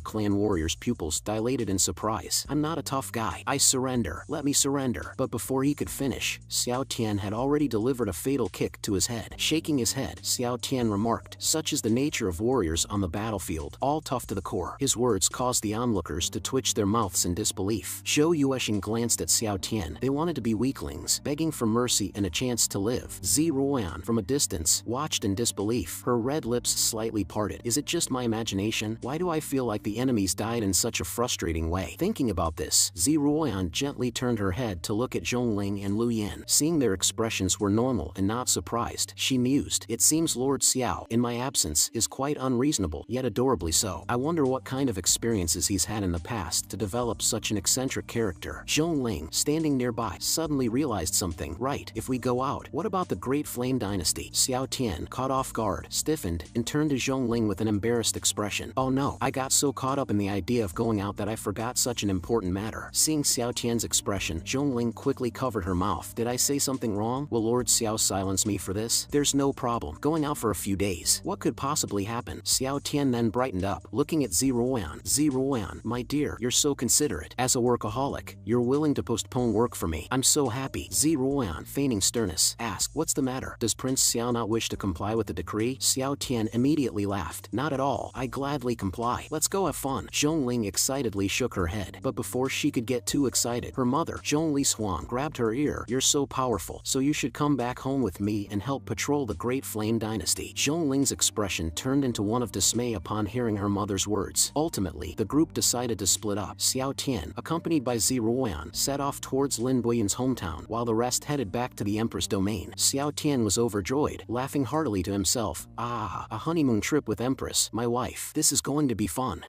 Clan warrior's pupils dilated in surprise. I'm not a tough guy. I surrender. Let me surrender. But before he could finish, Xiao Tian had already delivered a fatal kick to his head. Shaking his head, Xiao Tian remarked, "Such is the nature of warriors on the battlefield, all tough to the core." His words caused the onlookers to twitch their mouths in disbelief. Zhou Yuexing glanced at Xiao Tian. They wanted to be weaklings, begging for mercy and a chance to live. Zi Ruoyan, from a distance, watched in disbelief. Her red lips slightly parted. Is it just my imagination? Why do I feel like the enemies died in such a frustrating way? Thinking about this, Zi Ruoyan gently turned her head to look at Zhongling and Lu Yan. Seeing their expressions were normal and not surprised, she mused, "It seems Lord Xiao, in my absence, is quite unreasonable, yet adorably so. I wonder what kind of experiences he's had in the past to develop such an eccentric character." Zhongling, standing nearby, suddenly realized something. Right, if we go out, what about the Great Flame Dynasty? Xiao Tian, caught off guard, stiffened, and turned to Zhongling with an embarrassed expression. "Oh no, I got so caught up in the idea of going out that I forgot such an important matter." Seeing Xiao Tian's expression, Zhongling quickly covered her mouth. "Did I say something wrong? Will Lord Xiao silence me for this? There's no problem. Going out for a few days. What could possibly happen?" Xiao Tian then brightened up, looking at Zi Ruoyan. "Zi Ruoyan, my dear, you're so considerate. As a workaholic, you're willing to postpone work for me. I'm so happy." Zi Ruoyan, feigning sternness, asked, "What's the matter? Does Prince Xiao not wish to comply with the decree?" Xiao Tian immediately laughed. "Not at all. I gladly comply. Let's go have fun." Zhongling excitedly shook her head, but before she could get too excited, her mother, Zhongli Swan, grabbed her ear. "You're so powerful, so you should come back home with me and help patrol the Great Flame Dynasty." Zhongling's expression turned into one of dismay upon hearing her mother's words. Ultimately, the group decided to split up. Xiao Tian, accompanied by Zi Ruoyan, set off towards Lin Buyan's hometown, while the rest headed back to the Empress domain. Xiao Tian was overjoyed, laughing heartily to himself. "Ah, a honeymoon trip with Empress, my wife. This is going to be fun."